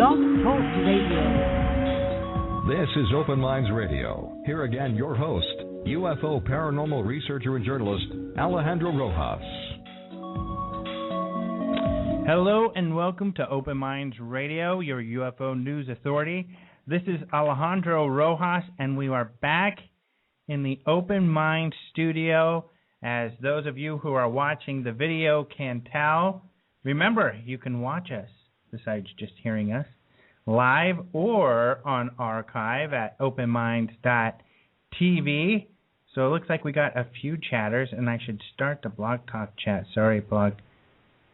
Blog Talk Radio. This is Open Minds Radio. Here again, your host, UFO paranormal researcher and journalist, Alejandro Rojas. Hello and welcome to Open Minds Radio, your UFO news authority. This is Alejandro Rojas, and we are back in the Open Minds studio. As those of you who are watching the video can tell, remember, you can watch us, besides just hearing us, live or on archive at openminds.tv. So it looks like we got a few chatters, and I should start the Blog Talk chat. Sorry, Blog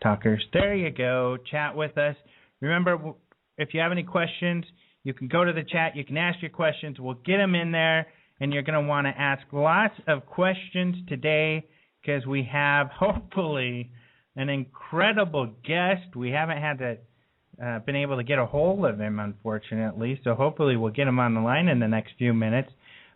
Talkers. There you go. Chat with us. Remember, if you have any questions, you can go to the chat. You can ask your questions. We'll get them in there, and you're going to want to ask lots of questions today because we have, hopefully, an incredible guest. We haven't had to been able to get a hold of him, unfortunately, so hopefully we'll get him on the line in the next few minutes.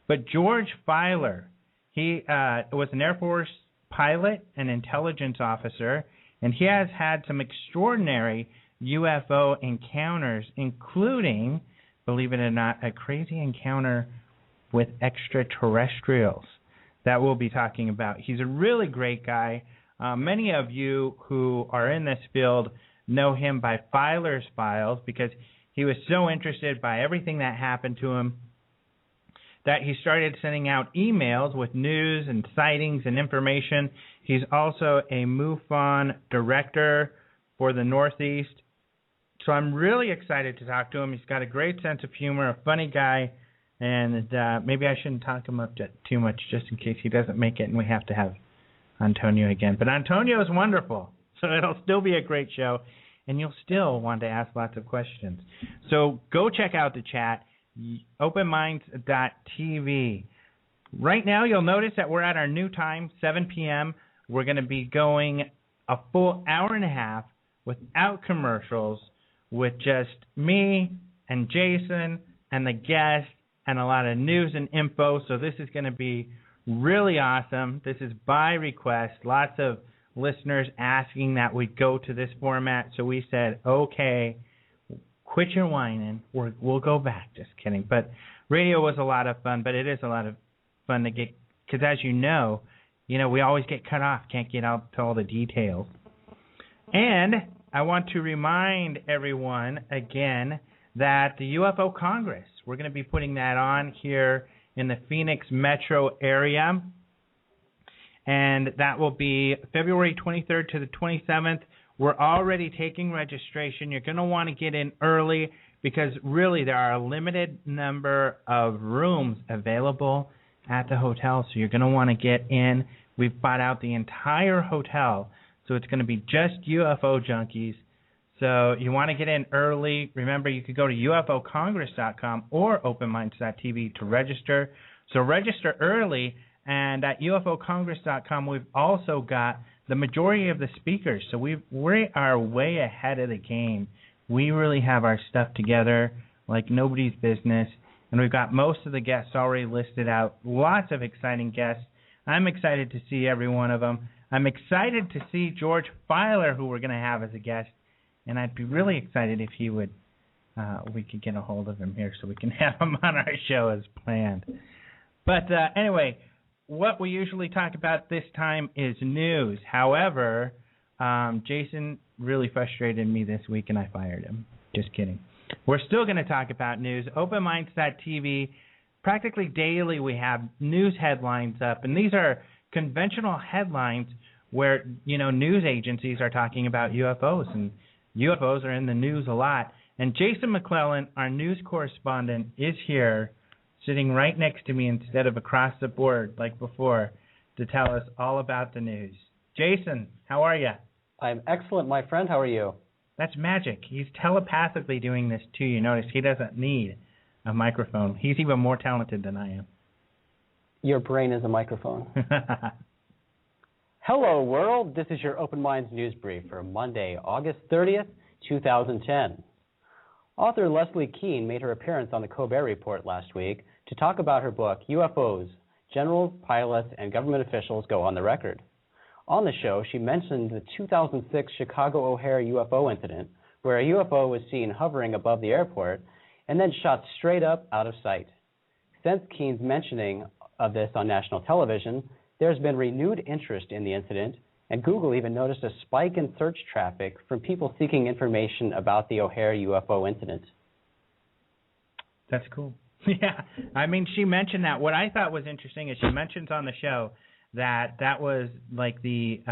But George Filer, he was an Air Force pilot and intelligence officer, and he has had some extraordinary UFO encounters, including, believe it or not, a crazy encounter with extraterrestrials that we'll be talking about. He's a really great guy. Many of you who are in this field know him by Filer's Files because he was so interested by everything that happened to him that he started sending out emails with news and sightings and information. He's also a MUFON director for the Northeast. So I'm really excited to talk to him. He's got a great sense of humor, a funny guy, and maybe I shouldn't talk him up too much just in case he doesn't make it and we have to have Antonio again. But Antonio is wonderful, so it'll still be a great show, and you'll still want to ask lots of questions. So go check out the chat, openminds.tv. Right now, you'll notice that we're at our new time, 7 p.m. We're going to be going a full hour and a half without commercials with just me and Jason and the guest and a lot of news and info. So this is going to be really awesome. This is by request. Lots of listeners asking that we go to this format. So we said, okay, quit your whining. We'll go back. Just kidding. But radio was a lot of fun, but it is a lot of fun to get, because as you know, we always get cut off. Can't get out to all the details. And I want to remind everyone again that the UFO Congress, we're going to be putting that on here in the Phoenix metro area, and that will be February 23rd to the 27th. We're already taking registration. You're going to want to get in early because really there are a limited number of rooms available at the hotel, so you're going to want to get in. We've bought out the entire hotel, so it's going to be just UFO junkies. So you want to get in early. Remember, you could go to ufocongress.com or openminds.tv to register. So register early, and at ufocongress.com we've also got the majority of the speakers. So we are way ahead of the game. We really have our stuff together like nobody's business, and we've got most of the guests already listed out. Lots of exciting guests. I'm excited to see every one of them. I'm excited to see George Filer, who we're going to have as a guest. And I'd be really excited if he would, we could get a hold of him here so we can have him on our show as planned. But anyway, what we usually talk about this time is news. However, Jason really frustrated me this week and I fired him. Just kidding. We're still going to talk about news. OpenMinds.tv, practically daily we have news headlines up. And these are conventional headlines where, news agencies are talking about UFOs, and UFOs are in the news a lot. And Jason McClellan, our news correspondent, is here sitting right next to me instead of across the board like before to tell us all about the news. Jason, how are you? I'm excellent, my friend. How are you? That's magic. He's telepathically doing this too. You notice he doesn't need a microphone. He's even more talented than I am. Your brain is a microphone. Hello, world. This is your Open Minds News Brief for Monday, August 30th, 2010. Author Leslie Kean made her appearance on the Colbert Report last week to talk about her book, UFOs, Generals, Pilots, and Government Officials Go on the Record. On the show, she mentioned the 2006 Chicago O'Hare UFO incident, where a UFO was seen hovering above the airport and then shot straight up out of sight. Since Keen's mentioning of this on national television, there's been renewed interest in the incident, and Google even noticed a spike in search traffic from people seeking information about the O'Hare UFO incident. That's cool. Yeah, I mean, she mentioned that. What I thought was interesting is she mentions on the show that was like the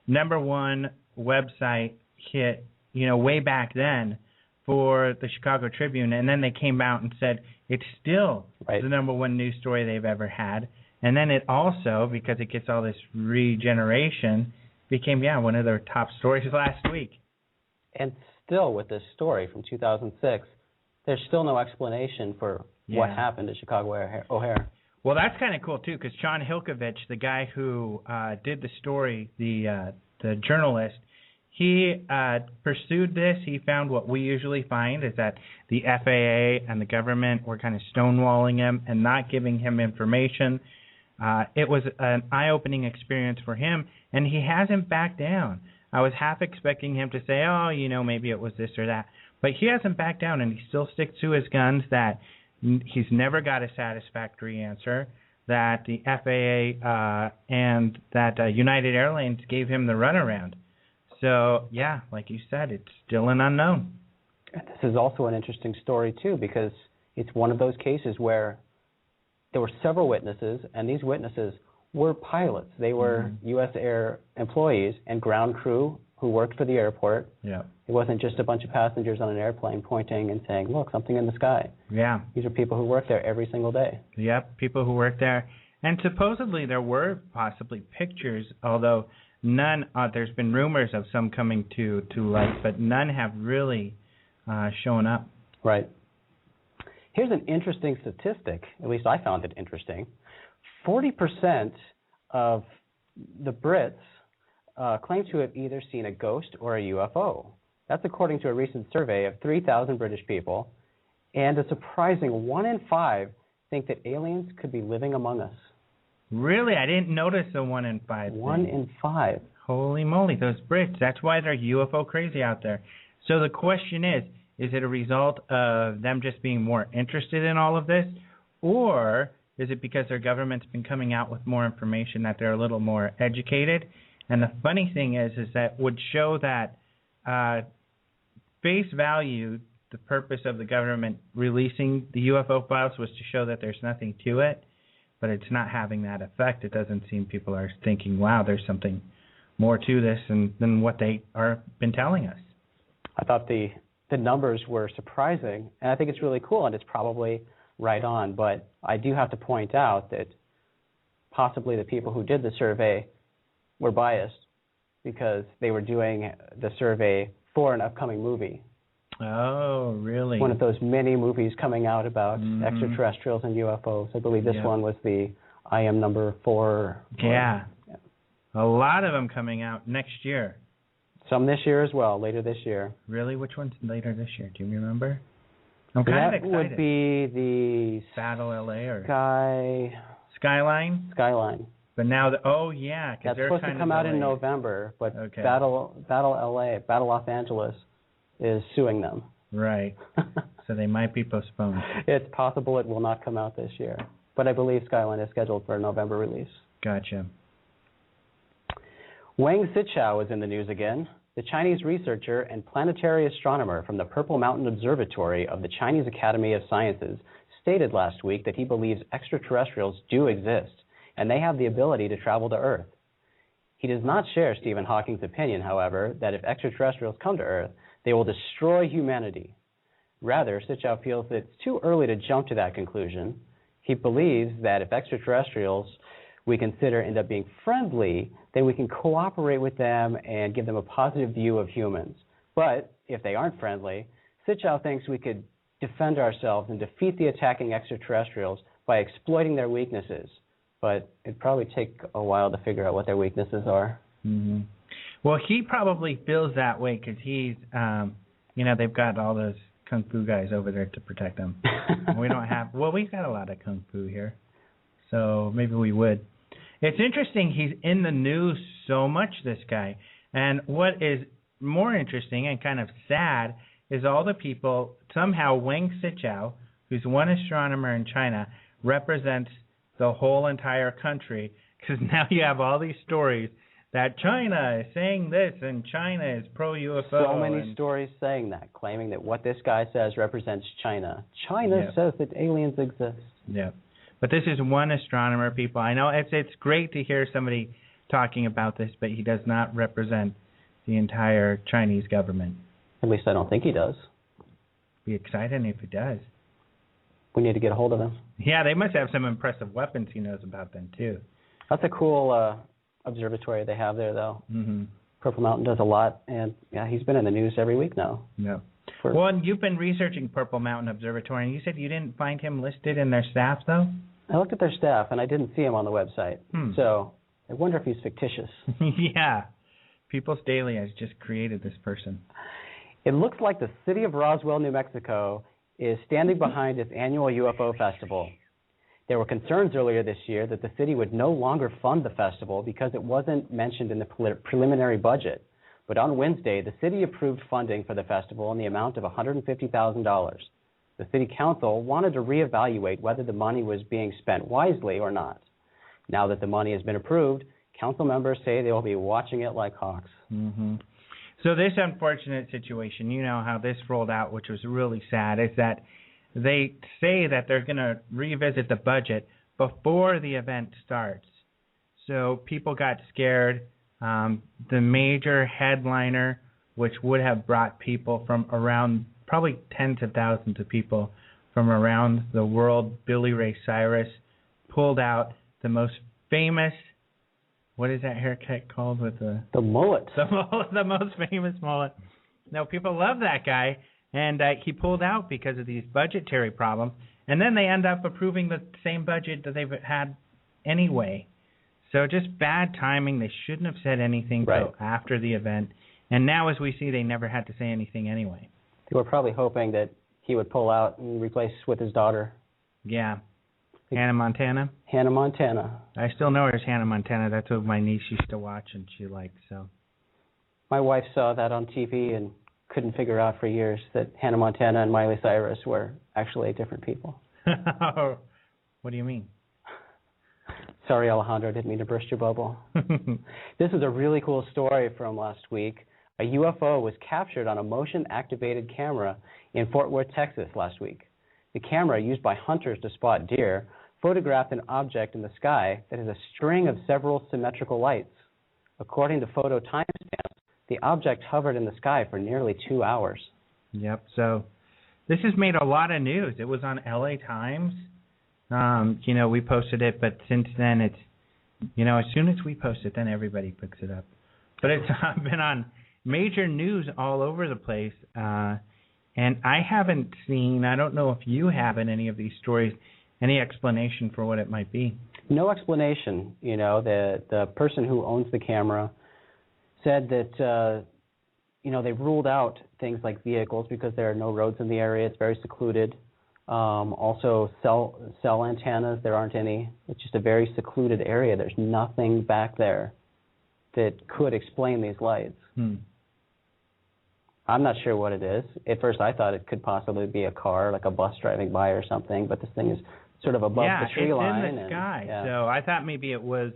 #1 website hit, way back then for the Chicago Tribune, and then they came out and said it's still the #1 news story they've ever had. And then it also, because it gets all this regeneration, became, one of their top stories last week. And still with this story from 2006, there's still no explanation for what happened at Chicago O'Hare. Well, that's kind of cool, too, because Sean Hilkovich, the guy who did the story, the journalist, he pursued this. He found what we usually find is that the FAA and the government were kind of stonewalling him and not giving him information. It was an eye-opening experience for him, and he hasn't backed down. I was half expecting him to say, maybe it was this or that. But he hasn't backed down, and he still sticks to his guns that he's never got a satisfactory answer, that the FAA and that United Airlines gave him the runaround. So, like you said, it's still an unknown. This is also an interesting story, too, because it's one of those cases where there were several witnesses, and these witnesses were pilots. They were U.S. Air employees and ground crew who worked for the airport. Yeah. It wasn't just a bunch of passengers on an airplane pointing and saying, look, something in the sky. Yeah. These are people who work there every single day. Yep, people who work there. And supposedly there were possibly pictures, although none, there's been rumors of some coming to light, but none have really shown up. Right. Here's an interesting statistic, at least I found it interesting. 40% of the Brits claim to have either seen a ghost or a UFO. That's according to a recent survey of 3,000 British people, and a surprising 1 in 5 think that aliens could be living among us. Really? I didn't notice the 1 in 5 thing. 1 in 5. Holy moly, those Brits. That's why they're UFO crazy out there. So the question is it a result of them just being more interested in all of this, or is it because their government's been coming out with more information that they're a little more educated? And the funny thing is that would show that face value, the purpose of the government releasing the UFO files was to show that there's nothing to it, but it's not having that effect. It doesn't seem people are thinking, wow, there's something more to this than what they are been telling us. I thought the numbers were surprising, and I think it's really cool, and it's probably right on. But I do have to point out that possibly the people who did the survey were biased because they were doing the survey for an upcoming movie. Oh, really? One of those many movies coming out about extraterrestrials and UFOs. I believe this one was the I Am Number 4. Yeah. A lot of them coming out next year. Some this year as well, later this year. Really? Which one's later this year? Do you remember? I'm kind of excited. That would be the Battle LA or Skyline. But now, that's supposed to come out in November, but Battle LA, Battle Los Angeles is suing them. Right. So they might be postponed. It's possible it will not come out this year, but I believe Skyline is scheduled for a November release. Gotcha. Wang Zichao is in the news again. The Chinese researcher and planetary astronomer from the Purple Mountain Observatory of the Chinese Academy of Sciences stated last week that he believes extraterrestrials do exist, and they have the ability to travel to Earth. He does not share Stephen Hawking's opinion, however, that if extraterrestrials come to Earth, they will destroy humanity. Rather, Zichao feels that it's too early to jump to that conclusion. He believes that if extraterrestrials we consider end up being friendly, then we can cooperate with them and give them a positive view of humans. But if they aren't friendly, Zichao thinks we could defend ourselves and defeat the attacking extraterrestrials by exploiting their weaknesses. But it'd probably take a while to figure out what their weaknesses are. Mm-hmm. Well, he probably feels that way because he's, they've got all those kung fu guys over there to protect them. We don't have, we've got a lot of kung fu here, so maybe we would. It's interesting, he's in the news so much, this guy. And what is more interesting and kind of sad is all the people, somehow Wang Sichao, who's one astronomer in China, represents the whole entire country, because now you have all these stories that China is saying this and China is pro-UFO. So many stories saying that, claiming that what this guy says represents China. China says that aliens exist. Yeah. But this is one astronomer, people. I know it's great to hear somebody talking about this, but he does not represent the entire Chinese government. At least I don't think he does. Be exciting if he does. We need to get a hold of him. Yeah, they must have some impressive weapons he knows about then, too. That's a cool observatory they have there, though. Mm-hmm. Purple Mountain does a lot, and yeah, he's been in the news every week now. Yeah. Well, and you've been researching Purple Mountain Observatory, and you said you didn't find him listed in their staff, though? I looked at their staff, and I didn't see him on the website. So I wonder if he's fictitious. Yeah. People's Daily has just created this person. It looks like the city of Roswell, New Mexico, is standing behind its annual UFO festival. There were concerns earlier this year that the city would no longer fund the festival because it wasn't mentioned in the preliminary budget. But on Wednesday, the city approved funding for the festival in the amount of $150,000. The city council wanted to reevaluate whether the money was being spent wisely or not. Now that the money has been approved, council members say they will be watching it like hawks. Mm-hmm. So this unfortunate situation, you know how this rolled out, which was really sad, is that they say that they're going to revisit the budget before the event starts. So people got scared. The major headliner, which would have brought people from around, probably tens of thousands of people from around the world, Billy Ray Cyrus, pulled out the most famous, what is that haircut called with the mullet? The most famous mullet. No, people love that guy, and he pulled out because of these budgetary problems. And then they end up approving the same budget that they've had anyway. So just bad timing. They shouldn't have said anything till after the event. And now, as we see, they never had to say anything anyway. They were probably hoping that he would pull out and replace with his daughter. Yeah. Hannah Montana? Hannah Montana. I still know her as Hannah Montana. That's what my niece used to watch and she liked. So. My wife saw that on TV and couldn't figure out for years that Hannah Montana and Miley Cyrus were actually different people. What do you mean? Sorry, Alejandro, I didn't mean to burst your bubble. This is a really cool story from last week. A UFO was captured on a motion-activated camera in Fort Worth, Texas last week. The camera, used by hunters to spot deer, photographed an object in the sky that is a string of several symmetrical lights. According to photo timestamps, the object hovered in the sky for nearly 2 hours. Yep, so this has made a lot of news. It was on LA Times. We posted it, but since then it's, as soon as we post it, then everybody picks it up. But it's been on major news all over the place. And I haven't seen, I don't know if you have in any of these stories, any explanation for what it might be. No explanation. The person who owns the camera said that, they ruled out things like vehicles because there are no roads in the area. It's very secluded. Also, cell antennas, there aren't any. It's just a very secluded area. There's nothing back there that could explain these lights. I'm not sure what it is. At first, I thought it could possibly be a car, like a bus driving by or something, but this thing is sort of above the tree line. Yeah, it's in the sky. So I thought maybe it was,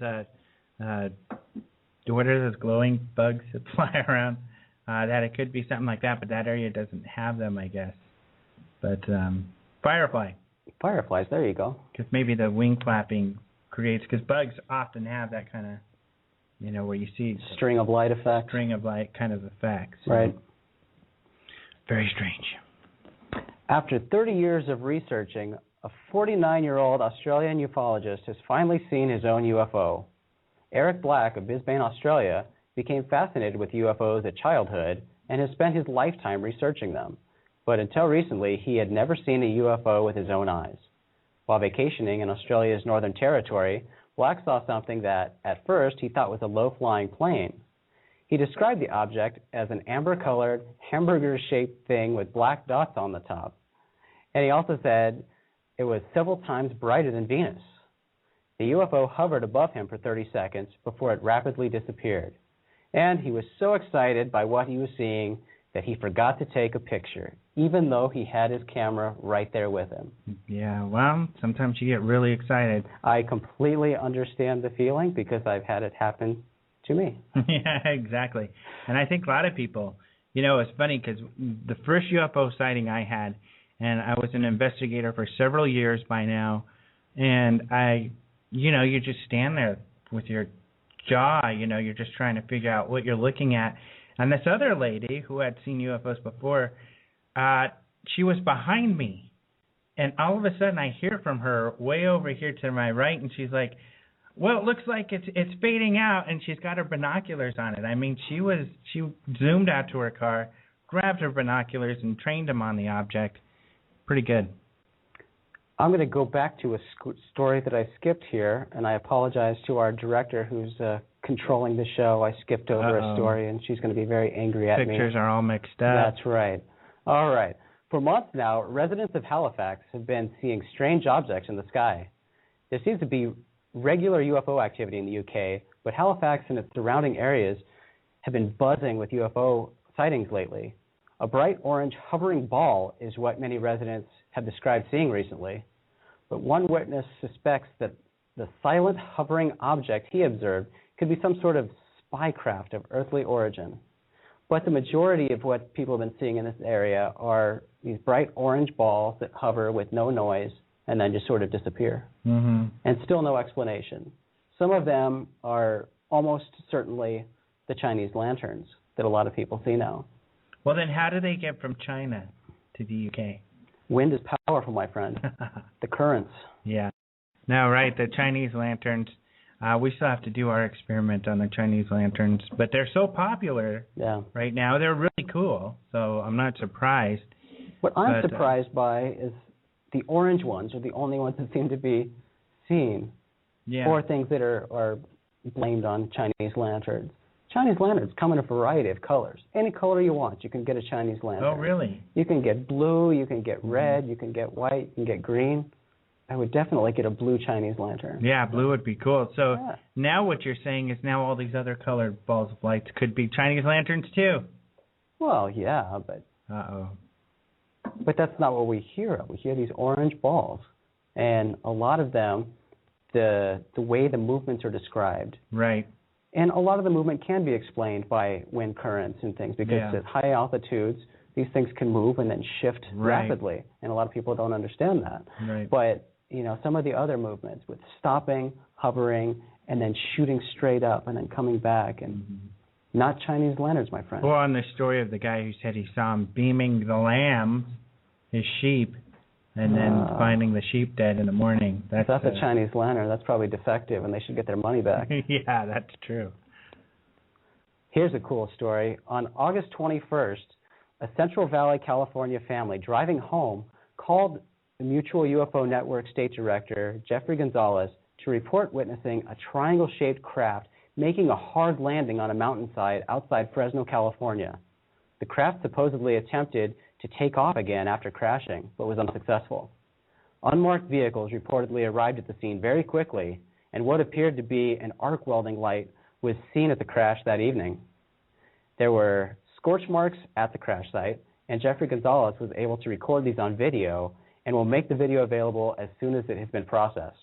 what are those glowing bugs that fly around? That it could be something like that, but that area doesn't have them, I guess. But firefly. Fireflies, there you go. Because maybe the wing flapping creates, because bugs often have that kind of, where you see string of light effect. String of light kind of effects. Right. Very strange. After 30 years of researching, a 49-year-old Australian ufologist has finally seen his own UFO. Eric Black of Brisbane, Australia, became fascinated with UFOs at childhood and has spent his lifetime researching them. But until recently, he had never seen a UFO with his own eyes. While vacationing in Australia's Northern Territory, Black saw something that, at first, he thought was a low-flying plane. He described the object as an amber-colored, hamburger-shaped thing with black dots on the top. And he also said it was several times brighter than Venus. The UFO hovered above him for 30 seconds before it rapidly disappeared. And he was so excited by what he was seeing that he forgot to take a picture, even though he had his camera right there with him. Yeah, well, sometimes you get really excited. I completely understand the feeling because I've had it happen to me. Yeah, exactly. And I think a lot of people, it's funny because the first UFO sighting I had, and I was an investigator for several years by now, and you just stand there with your jaw, you're just trying to figure out what you're looking at. And this other lady who had seen UFOs before, she was behind me. And all of a sudden I hear from her way over here to my right, and she's like, well, it looks like it's fading out, and she's got her binoculars on it. I mean, she zoomed out to her car, grabbed her binoculars, and trained them on the object. Pretty good. I'm going to go back to a story that I skipped here, and I apologize to our director who's controlling the show. I skipped over a story, and she's going to be very angry at me. Pictures are all mixed up. That's right. All right. For months now, residents of Halifax have been seeing strange objects in the sky. There seems to be regular UFO activity in the UK, but Halifax and its surrounding areas have been buzzing with UFO sightings lately. A bright orange hovering ball is what many residents have described seeing recently. But one witness suspects that the silent hovering object he observed could be some sort of spy craft of earthly origin. But the majority of what people have been seeing in this area are these bright orange balls that hover with no noise and then just sort of disappear. Mm-hmm. And still no explanation. Some of them are almost certainly the Chinese lanterns that a lot of people see now. Well, then how do they get from China to the UK? Wind is powerful, my friend. The currents. Yeah. No, right, the Chinese lanterns. We still have to do our experiment on the Chinese lanterns, but they're so popular right now. They're really cool, so I'm not surprised. What I'm surprised by is the orange ones are the only ones that seem to be seen, or things that are blamed on Chinese lanterns. Chinese lanterns come in a variety of colors. Any color you want, you can get a Chinese lantern. Oh, really? You can get blue, you can get red, you can get white, you can get green. I would definitely get a blue Chinese lantern. Yeah, blue would be cool. So now what you're saying is now all these other colored balls of lights could be Chinese lanterns too. Well, yeah, but... Uh-oh. But that's not what we hear of. We hear these orange balls. And a lot of them, the way the movements are described. Right. And a lot of the movement can be explained by wind currents and things because at high altitudes, these things can move and then shift rapidly. And a lot of people don't understand that. Right. But, some of the other movements with stopping, hovering, and then shooting straight up and then coming back and not Chinese lanterns, my friend. Well, on the story of the guy who said he saw him beaming the lambs, his sheep, and then finding the sheep dead in the morning. That's a Chinese lantern. That's probably defective, and they should get their money back. Yeah, that's true. Here's a cool story. On August 21st, a Central Valley, California family driving home called the Mutual UFO Network State Director, Jeffrey Gonzalez, to report witnessing a triangle-shaped craft making a hard landing on a mountainside outside Fresno, California. The craft supposedly attempted to take off again after crashing, but was unsuccessful. Unmarked vehicles reportedly arrived at the scene very quickly, and what appeared to be an arc welding light was seen at the crash that evening. There were scorch marks at the crash site, and Jeffrey Gonzalez was able to record these on video and will make the video available as soon as it has been processed.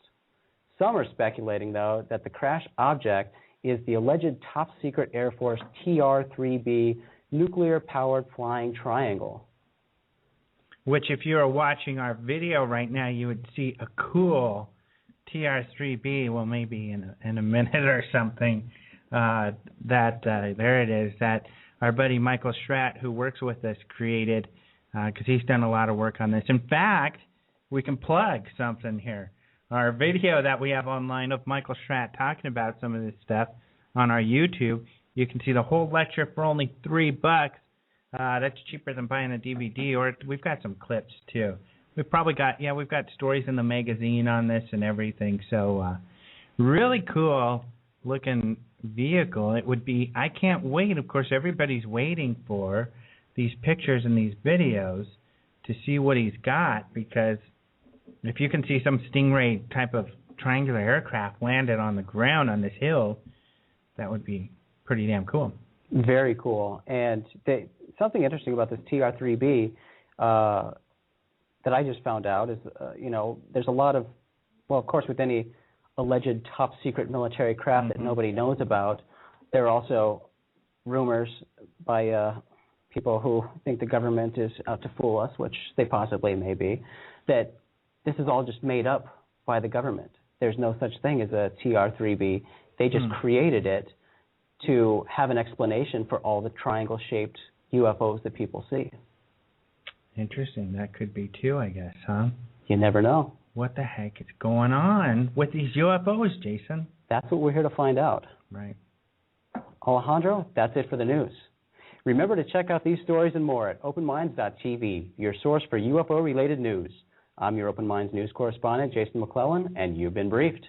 Some are speculating, though, that the crash object is the alleged top-secret Air Force TR-3B nuclear-powered flying triangle. Which, if you are watching our video right now, you would see a cool TR-3B, well, maybe in a minute or something, there it is, that our buddy Michael Stratt, who works with us, created, because he's done a lot of work on this. In fact, we can plug something here. Our video that we have online of Michael Stratt talking about some of this stuff on our YouTube, you can see the whole lecture for only $3. That's cheaper than buying a DVD, or we've got some clips too. We've got stories in the magazine on this and everything. So really cool looking vehicle. It would be, I can't wait. Of course, everybody's waiting for these pictures and these videos to see what he's got, because if you can see some Stingray type of triangular aircraft landed on the ground on this hill, that would be pretty damn cool. Very cool. And something interesting about this TR-3B that I just found out is, there's a lot of, well, of course, with any alleged top secret military craft that nobody knows about, there are also rumors by people who think the government is out to fool us, which they possibly may be, that this is all just made up by the government. There's no such thing as a TR-3B. They just created it to have an explanation for all the triangle-shaped UFOs that people see. Interesting. That could be too, I guess, huh? You never know. What the heck is going on with these UFOs, Jason? That's what we're here to find out. Right. Alejandro, that's it for the news. Remember to check out these stories and more at openminds.tv, your source for UFO-related news. I'm your Open Minds news correspondent, Jason McClellan, and you've been briefed.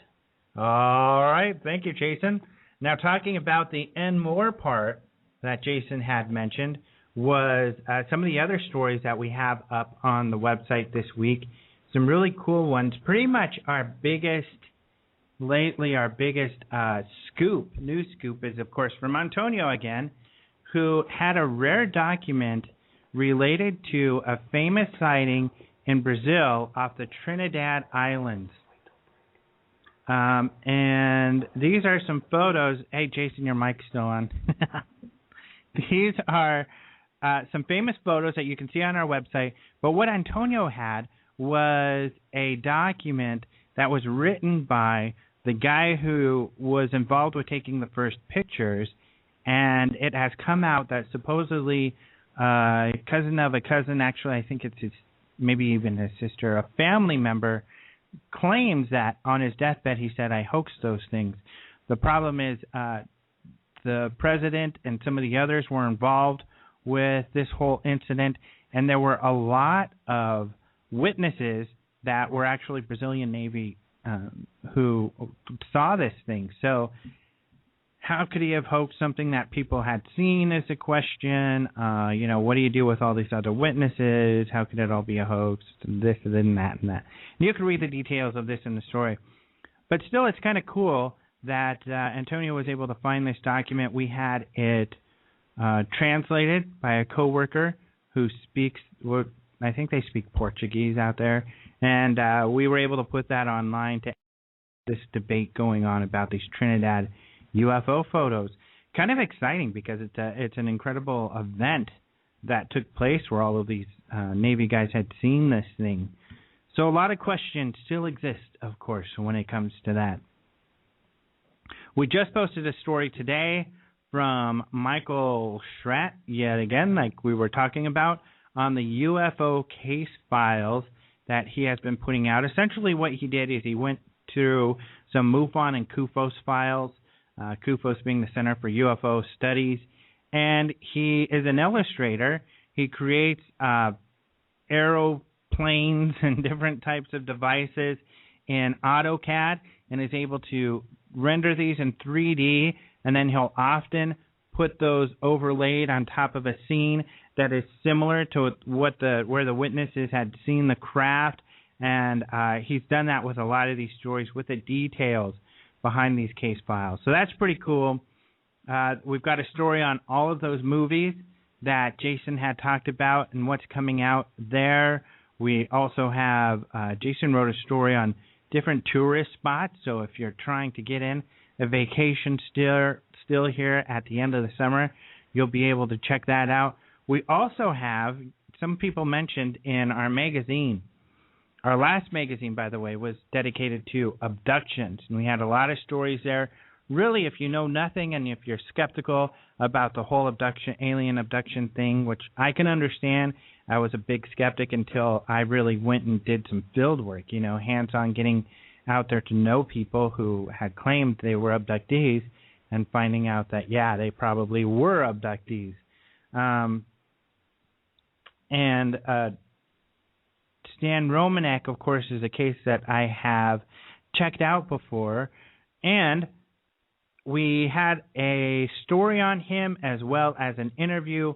All right. Thank you, Jason. Now, talking about the and more part that Jason had mentioned was some of the other stories that we have up on the website this week. Some really cool ones. Pretty much our biggest news scoop is, of course, from Antonio again, who had a rare document related to a famous sighting in Brazil off the Trinidad Islands. And these are some photos. Hey, Jason, your mic's still on. These are some famous photos that you can see on our website. But what Antonio had was a document that was written by the guy who was involved with taking the first pictures, and it has come out that supposedly a cousin of a cousin, actually I think it's his, maybe even his sister, a family member, claims that on his deathbed he said, "I hoaxed those things." The problem is the president and some of the others were involved with this whole incident, and there were a lot of witnesses that were actually Brazilian Navy who saw this thing. So how could he have hoaxed something that people had seen is a question. What do you do with all these other witnesses? How could it all be a hoax? This and that and that. And you can read the details of this in the story. But still, it's kind of cool that Antonio was able to find this document. We had it translated by a coworker who speaks, I think they speak Portuguese out there. And we were able to put that online to this debate going on about these Trinidad UFO photos. Kind of exciting because it's an incredible event that took place where all of these Navy guys had seen this thing. So a lot of questions still exist, of course, when it comes to that. We just posted a story today from Michael Schratt, yet again, like we were talking about, on the UFO case files that he has been putting out. Essentially what he did is he went through some MUFON and CUFOS files, CUFOS being the Center for UFO Studies, and he is an illustrator. He creates aeroplanes and different types of devices in AutoCAD and is able to render these in 3D, and then he'll often put those overlaid on top of a scene that is similar to where the witnesses had seen the craft, and he's done that with a lot of these stories with the details behind these case files. So that's pretty cool. We've got a story on all of those movies that Jason had talked about and what's coming out there. We also have, Jason wrote a story on different tourist spots, so if you're trying to get in a vacation still here at the end of the summer, you'll be able to check that out. We also have, some people mentioned in our magazine, our last magazine, by the way, was dedicated to abductions, and we had a lot of stories there. Really, if you know nothing and if you're skeptical about the whole alien abduction thing, which I can understand, I was a big skeptic until I really went and did some field work, hands-on, getting out there to know people who had claimed they were abductees and finding out that, yeah, they probably were abductees. And Stan Romanek, of course, is a case that I have checked out before, and we had a story on him as well as an interview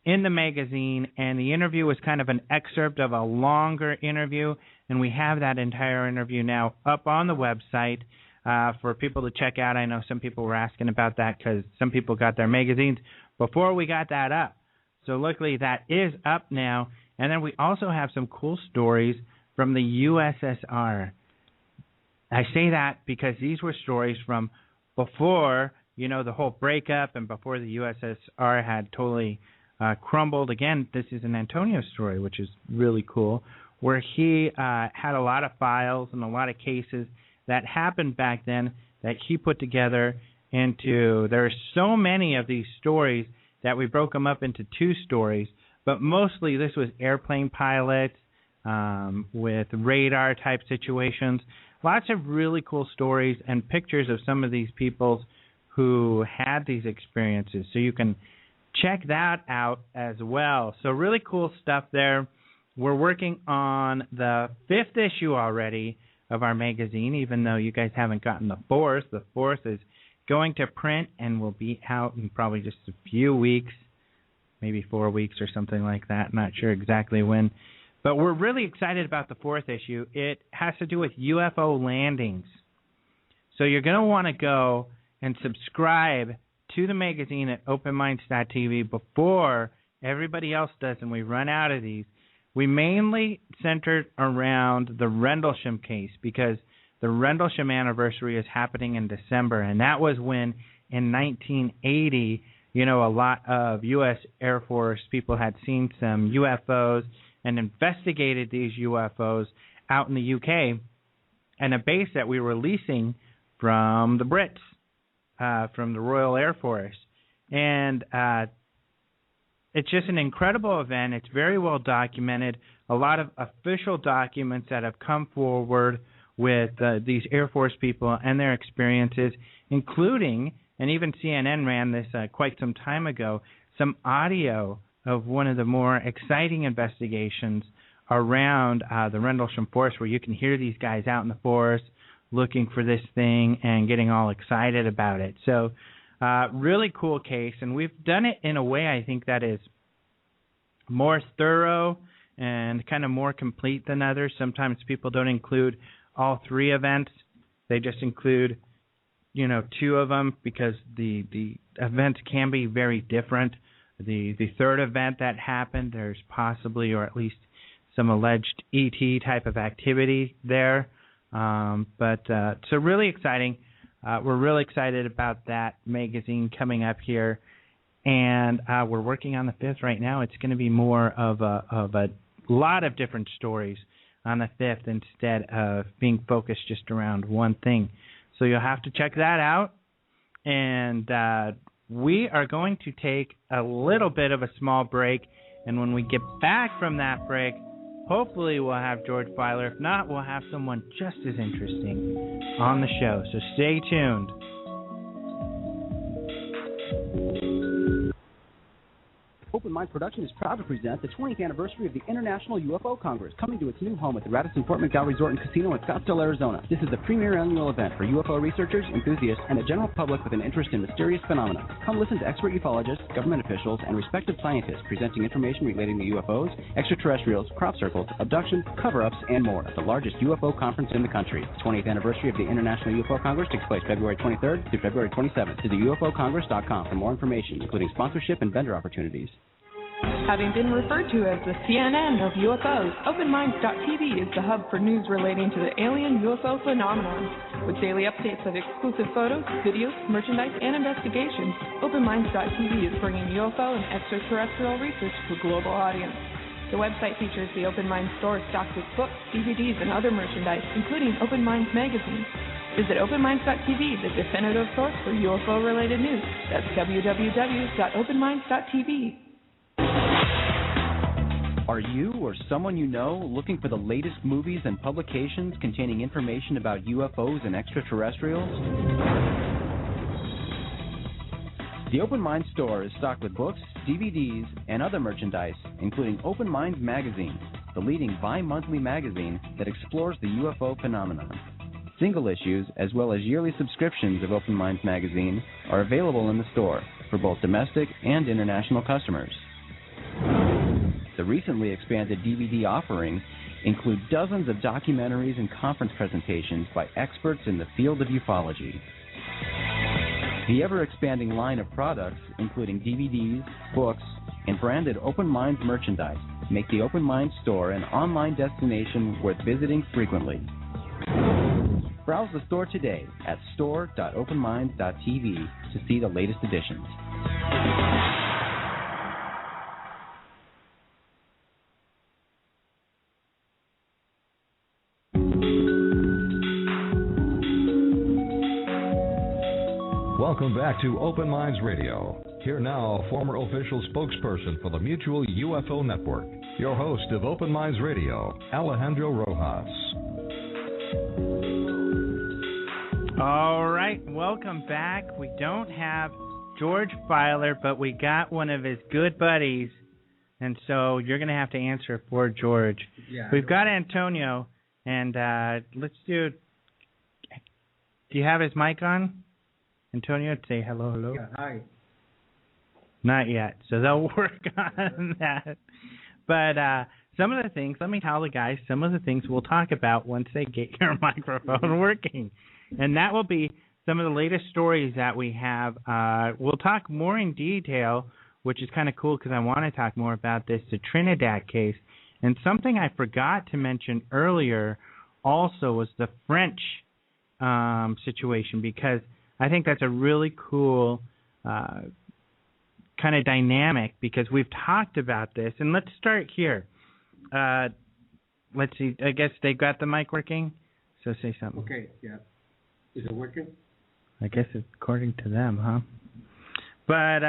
in the magazine, and the interview was kind of an excerpt of a longer interview, and we have that entire interview now up on the website. for people to check out. I know some people were asking about that because some people got their magazines before we got that up. So luckily that is up now. And then we also have some cool stories from the USSR. I say that because these were stories from before, the whole breakup and before the USSR had totally crumbled. Again, this is an Antonio story, which is really cool, where he had a lot of files and a lot of cases that happened back then that he put together into, there are so many of these stories that we broke them up into 2 stories, but mostly this was airplane pilots with radar type situations. Lots of really cool stories and pictures of some of these people who had these experiences. So you can check that out as well. So really cool stuff there. We're working on the 5th issue already of our magazine, even though you guys haven't gotten the 4th. The 4th is going to print and will be out in probably just a few weeks, maybe 4 weeks or something like that. Not sure exactly when. But we're really excited about the 4th issue. It has to do with UFO landings. So you're going to want to go and subscribe to the magazine at openminds.tv before everybody else does and we run out of these. We mainly centered around the Rendlesham case because the Rendlesham anniversary is happening in December, and that was when in 1980, a lot of U.S. Air Force people had seen some UFOs and investigated these UFOs out in the UK and a base that we were leasing from the Brits, from the Royal Air Force. And it's just an incredible event. It's very well documented. A lot of official documents that have come forward with these Air Force people and their experiences, including, and even CNN ran this quite some time ago, some audio of one of the more exciting investigations around the Rendlesham Forest, where you can hear these guys out in the forest looking for this thing and getting all excited about it. So really cool case, and we've done it in a way I think that is more thorough and kind of more complete than others. Sometimes people don't include all 3 events. They just include, 2 of them because the events can be very different. The 3rd event that happened, there's possibly, or at least some alleged ET type of activity there. So really exciting. We're really excited about that magazine coming up here, and we're working on the 5th right now. It's going to be more of a lot of different stories on the 5th instead of being focused just around one thing. So you'll have to check that out, and we are going to take a little bit of a small break, and when we get back from that break, hopefully we'll have George Filer. If not, we'll have someone just as interesting on the show. So stay tuned. Open Mind Production is proud to present the 20th anniversary of the International UFO Congress, coming to its new home at the Radisson Fort McDowell Resort and Casino in Scottsdale, Arizona. This is the premier annual event for UFO researchers, enthusiasts, and the general public with an interest in mysterious phenomena. Come listen to expert ufologists, government officials, and respected scientists presenting information relating to UFOs, extraterrestrials, crop circles, abductions, cover-ups, and more at the largest UFO conference in the country. The 20th anniversary of the International UFO Congress takes place February 23rd through February 27th. Visit ufocongress.com for more information, including sponsorship and vendor opportunities. Having been referred to as the CNN of UFOs, OpenMinds.tv is the hub for news relating to the alien UFO phenomenon. With daily updates of exclusive photos, videos, merchandise, and investigations, OpenMinds.tv is bringing UFO and extraterrestrial research to a global audience. The website features the Open Minds store stocked with books, DVDs, and other merchandise, including Open Minds magazine. Visit OpenMinds.tv, the definitive source for UFO-related news. That's www.openminds.tv. Are you or someone you know looking for the latest movies and publications containing information about UFOs and extraterrestrials? The Open Mind store is stocked with books, DVDs, and other merchandise, including Open Minds magazine, the leading bi-monthly magazine that explores the UFO phenomenon. Single issues, as well as yearly subscriptions of Open Minds magazine, are available in the store for both domestic and international customers. The recently expanded DVD offering include dozens of documentaries and conference presentations by experts in the field of ufology. The ever-expanding line of products, including DVDs, books, and branded Open Minds merchandise, make the Open Minds store an online destination worth visiting frequently. Browse the store today at store.openminds.tv to see the latest editions. Welcome back to Open Minds Radio. Here now, former official spokesperson for the Mutual UFO Network, your host of Open Minds Radio, Alejandro Rojas. All right, welcome back. We don't have George Filer, but we got one of his good buddies, and so you're going to have to answer for George. Yeah, we've got Antonio, and let's do you have his mic on? Antonio, say hello, hello. Yeah, hi. Not yet, so they'll work on that. But some of the things, let me tell the guys, some of the things we'll talk about once they get your microphone working. And that will be some of the latest stories that we have. We'll talk more in detail, which is kind of cool because I want to talk more about this, the Trinidad case. And something I forgot to mention earlier also was the French situation, because I think that's a really cool kind of dynamic, because we've talked about this. And let's start here. Let's see. I guess they got the mic working, so say something. Okay, yeah. Is it working? I guess it's according to them, huh? But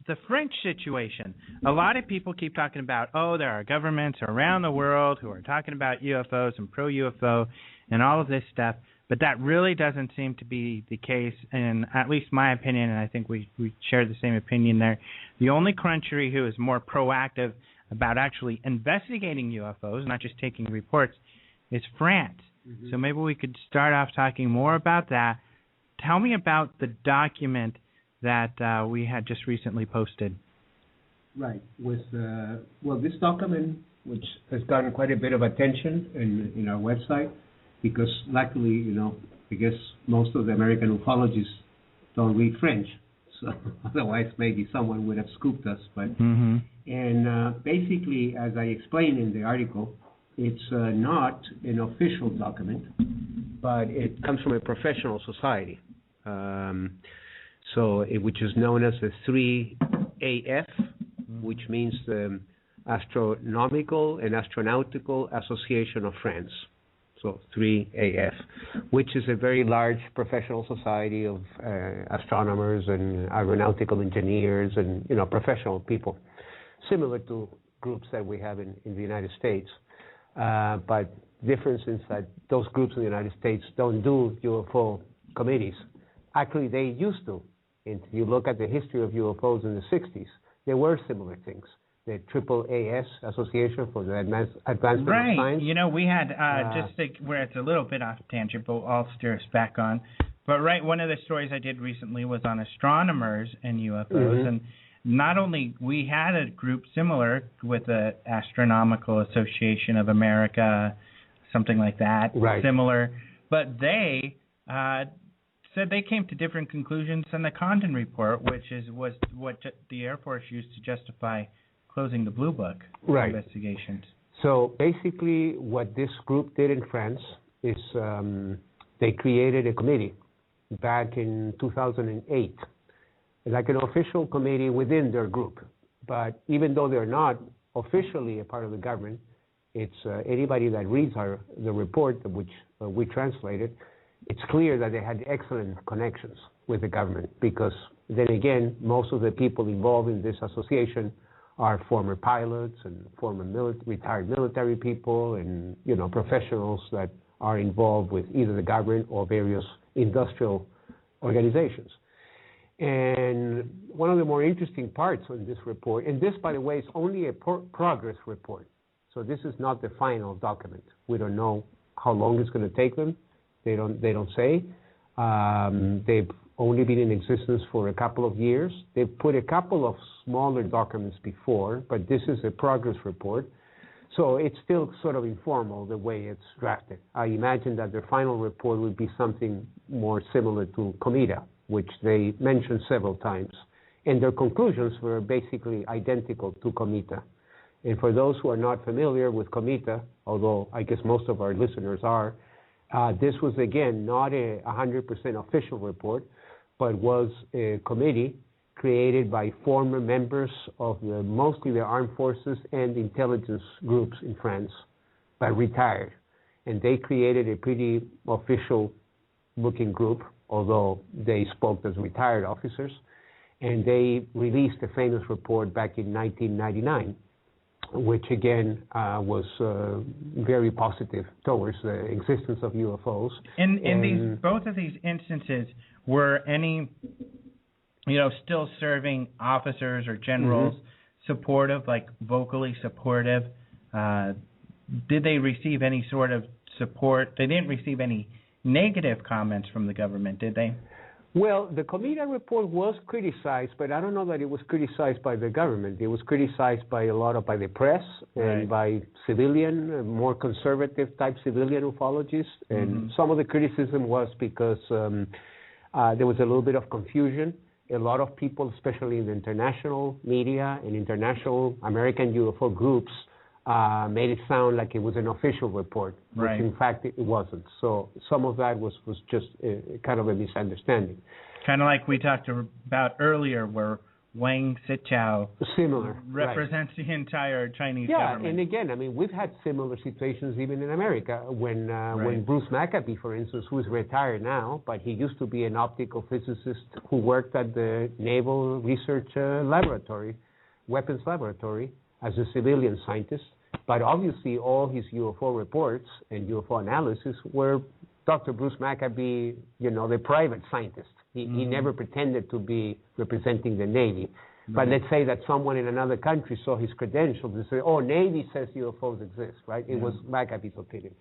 the French situation, a lot of people keep talking about, there are governments around the world who are talking about UFOs and pro-UFO and all of this stuff. But that really doesn't seem to be the case, in at least my opinion, and I think we share the same opinion there. The only country who is more proactive about actually investigating UFOs, not just taking reports, is France. Mm-hmm. So maybe we could start off talking more about that. Tell me about the document that we had just recently posted. Right. With this document, which has gotten quite a bit of attention in our website, because luckily, I guess most of the American ufologists don't read French, so otherwise maybe someone would have scooped us. But and basically, as I explained in the article, it's not an official document, but it comes from a professional society, which is known as the 3AF, which means the Astronomical and Astronautical Association of France. So 3AF, which is a very large professional society of astronomers and aeronautical engineers and professional people, similar to groups that we have in the United States. But difference is that those groups in the United States don't do UFO committees. Actually, they used to. If you look at the history of UFOs in the 60s, there were similar things. The AAAS, Association for the Advancement of Science. Right. We had, where it's a little bit off tangent, but I'll steer us back on. But, one of the stories I did recently was on astronomers and UFOs. And not only, we had a group similar with the Astronomical Association of America, something like that, similar. But they said they came to different conclusions than the Condon Report, which was what the Air Force used to justify closing the Blue Book investigations. So basically what this group did in France is they created a committee back in 2008, like an official committee within their group. But even though they're not officially a part of the government, it's anybody that reads the report, which we translated, it's clear that they had excellent connections with the government, because then again, most of the people involved in this association are former pilots and former retired military people and professionals that are involved with either the government or various industrial organizations. And one of the more interesting parts of this report, and this, by the way, is only a progress report, so this is not the final document. We don't know how long it's going to take them. They don't say. They've only been in existence for a couple of years. They've put a couple of smaller documents before, but this is a progress report. So it's still sort of informal the way it's drafted. I imagine that their final report would be something more similar to Comida, which they mentioned several times. And their conclusions were basically identical to Comida. And for those who are not familiar with Comida, although I guess most of our listeners are, this was, again, not a 100% official report, but was a committee created by former members of mostly the armed forces and intelligence groups in France, but retired. And they created a pretty official-looking group, although they spoke as retired officers. And they released a famous report back in 1999, which again was very positive towards the existence of UFOs. In both of these instances, were any, still serving officers or generals supportive, like vocally supportive? Did they receive any sort of support? They didn't receive any negative comments from the government, did they? Well, the Comida report was criticized, but I don't know that it was criticized by the government. It was criticized by by the press and by civilian, more conservative type civilian ufologists. And some of the criticism was because there was a little bit of confusion. A lot of people, especially in the international media and international American UFO groups, made it sound like it was an official report, which in fact it wasn't. So some of that was just kind of a misunderstanding. Kind of like we talked about earlier, where Wang Zichao represents the entire Chinese government. Yeah, and again, I mean, we've had similar situations even in America. When Bruce Maccabee, for instance, who is retired now, but he used to be an optical physicist who worked at the Naval Research Laboratory, Weapons Laboratory, as a civilian scientist, but obviously all his UFO reports and UFO analysis were Dr. Bruce Maccabee, the private scientist. He never pretended to be representing the Navy. But let's say that someone in another country saw his credentials and said, oh, Navy says UFOs exist, right? It was Maccabee's opinion.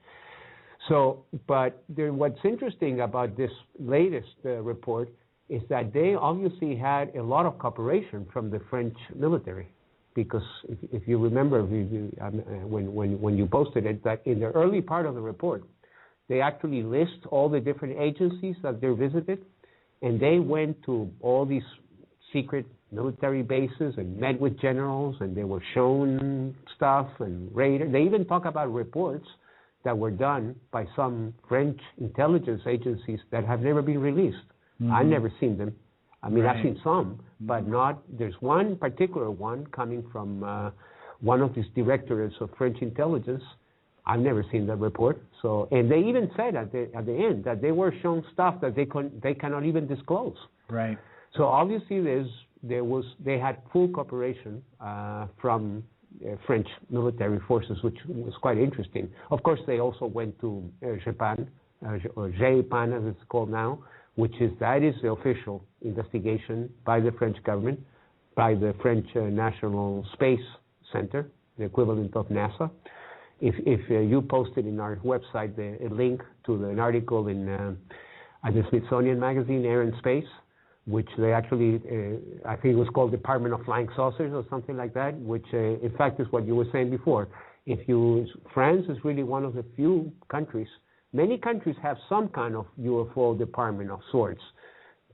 So, but what's interesting about this latest report is that they obviously had a lot of cooperation from the French military. Because if you remember when you posted it, that in the early part of the report, they actually list all the different agencies that they visited, and they went to all these secret military bases and met with generals, and they were shown stuff and radar. They even talk about reports that were done by some French intelligence agencies that have never been released. I've never seen them. I mean, I've seen some, but not. There's one particular one coming from one of these directors of French intelligence. I've never seen that report. So, and they even said at the end that they were shown stuff that they cannot even disclose. Right. So obviously they had full cooperation from French military forces, which was quite interesting. Of course, they also went to Japan, or Japan as it's called now, that is the official investigation by the French government, by the French National Space Center, the equivalent of NASA. If you posted in our website a link to an article in the Smithsonian magazine, Air and Space, which they actually, I think it was called Department of Flying Saucers or something like that, which in fact is what you were saying before. France is really one of the few countries. Many countries have some kind of UFO department of sorts,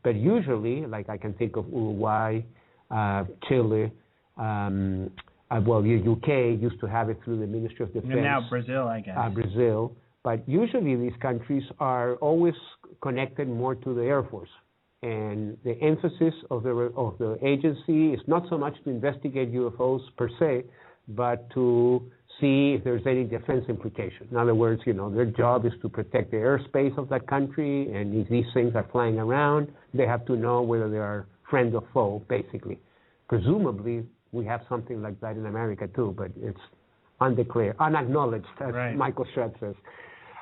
but usually, like I can think of Uruguay, Chile, the UK used to have it through the Ministry of Defense. And now Brazil, I guess. Brazil, but usually these countries are always connected more to the Air Force, and the emphasis of the agency is not so much to investigate UFOs per se, but to see if there's any defense implication. In other words, their job is to protect the airspace of that country, and if these things are flying around, they have to know whether they are friend or foe, basically. Presumably, we have something like that in America too, but it's undeclared, unacknowledged, as Michael Schratt says.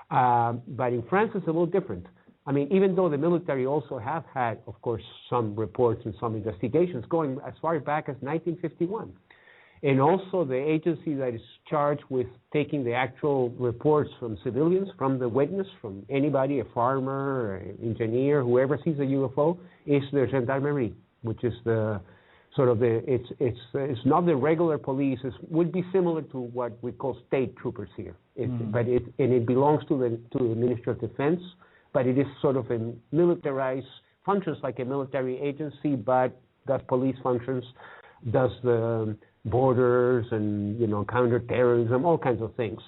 But in France, it's a little different. I mean, even though the military also have had, of course, some reports and some investigations going as far back as 1951. And also the agency that is charged with taking the actual reports from civilians, from the witness, from anybody, a farmer, an engineer, whoever sees a UFO, is the gendarmerie, which is the sort of it's not the regular police. It would be similar to what we call state troopers here, but it belongs to the Ministry of Defense, but it is sort of a militarized, functions like a military agency, but does police functions, does the borders and, counterterrorism, all kinds of things.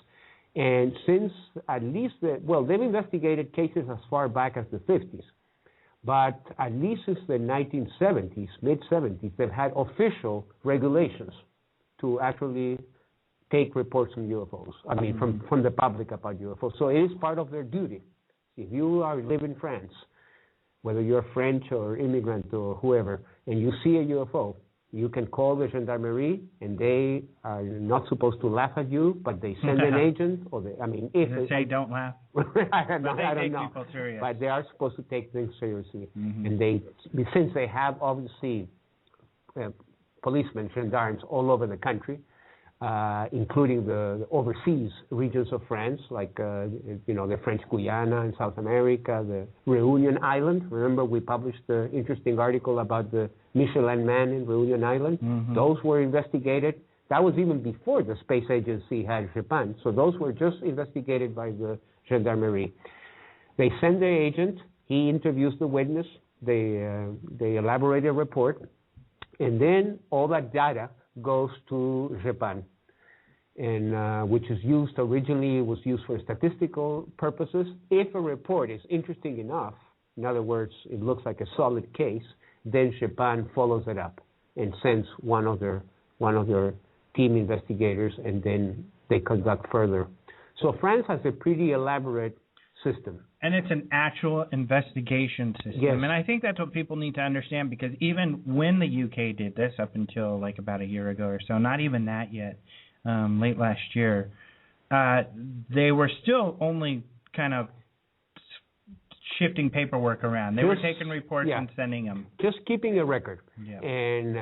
And since at least, they've investigated cases as far back as the 50s, but at least since the 1970s, mid-70s, they've had official regulations to actually take reports from UFOs, from the public about UFOs. So it is part of their duty. If you live in France, whether you're French or immigrant or whoever, and you see a UFO, you can call the gendarmerie, and they are not supposed to laugh at you, but they send an agent, or if they say don't laugh. I don't know. People serious. But they are supposed to take things seriously, and since they have obviously policemen, gendarmes all over the country, including the overseas regions of France, like the French Guiana in South America, the Reunion Island. Remember, we published the interesting article about the Michelin Man in Reunion Island. Those were investigated. That was even before the space agency had Japan. So those were just investigated by the gendarmerie. They send their agent. He interviews the witness. They elaborate a report, and then all that data goes to Japan, and which is used originally. It was used for statistical purposes. If a report is interesting enough, in other words, it looks like a solid case, then Japan follows it up and sends one of their team investigators, and then they conduct further. So France has a pretty elaborate system. And it's an actual investigation system. Yes. And I think that's what people need to understand, because even when the UK did this, up until like about a year ago or so, not even that yet, late last year, they were still only kind of shifting paperwork around. They were taking reports and sending them. Just keeping a record. Yeah. And,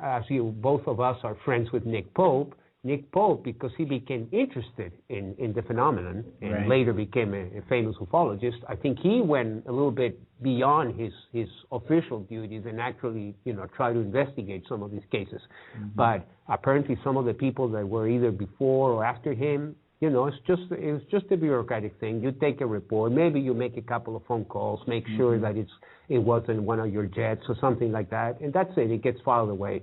as both of us are friends with Nick Pope, because he became interested in the phenomenon and later became a famous ufologist, I think he went a little bit beyond his official duties and actually, try to investigate some of these cases. But apparently some of the people that were either before or after him, it's just a bureaucratic thing. You take a report, maybe you make a couple of phone calls, make sure that it wasn't one of your jets or something like that, and that's it. It gets filed away.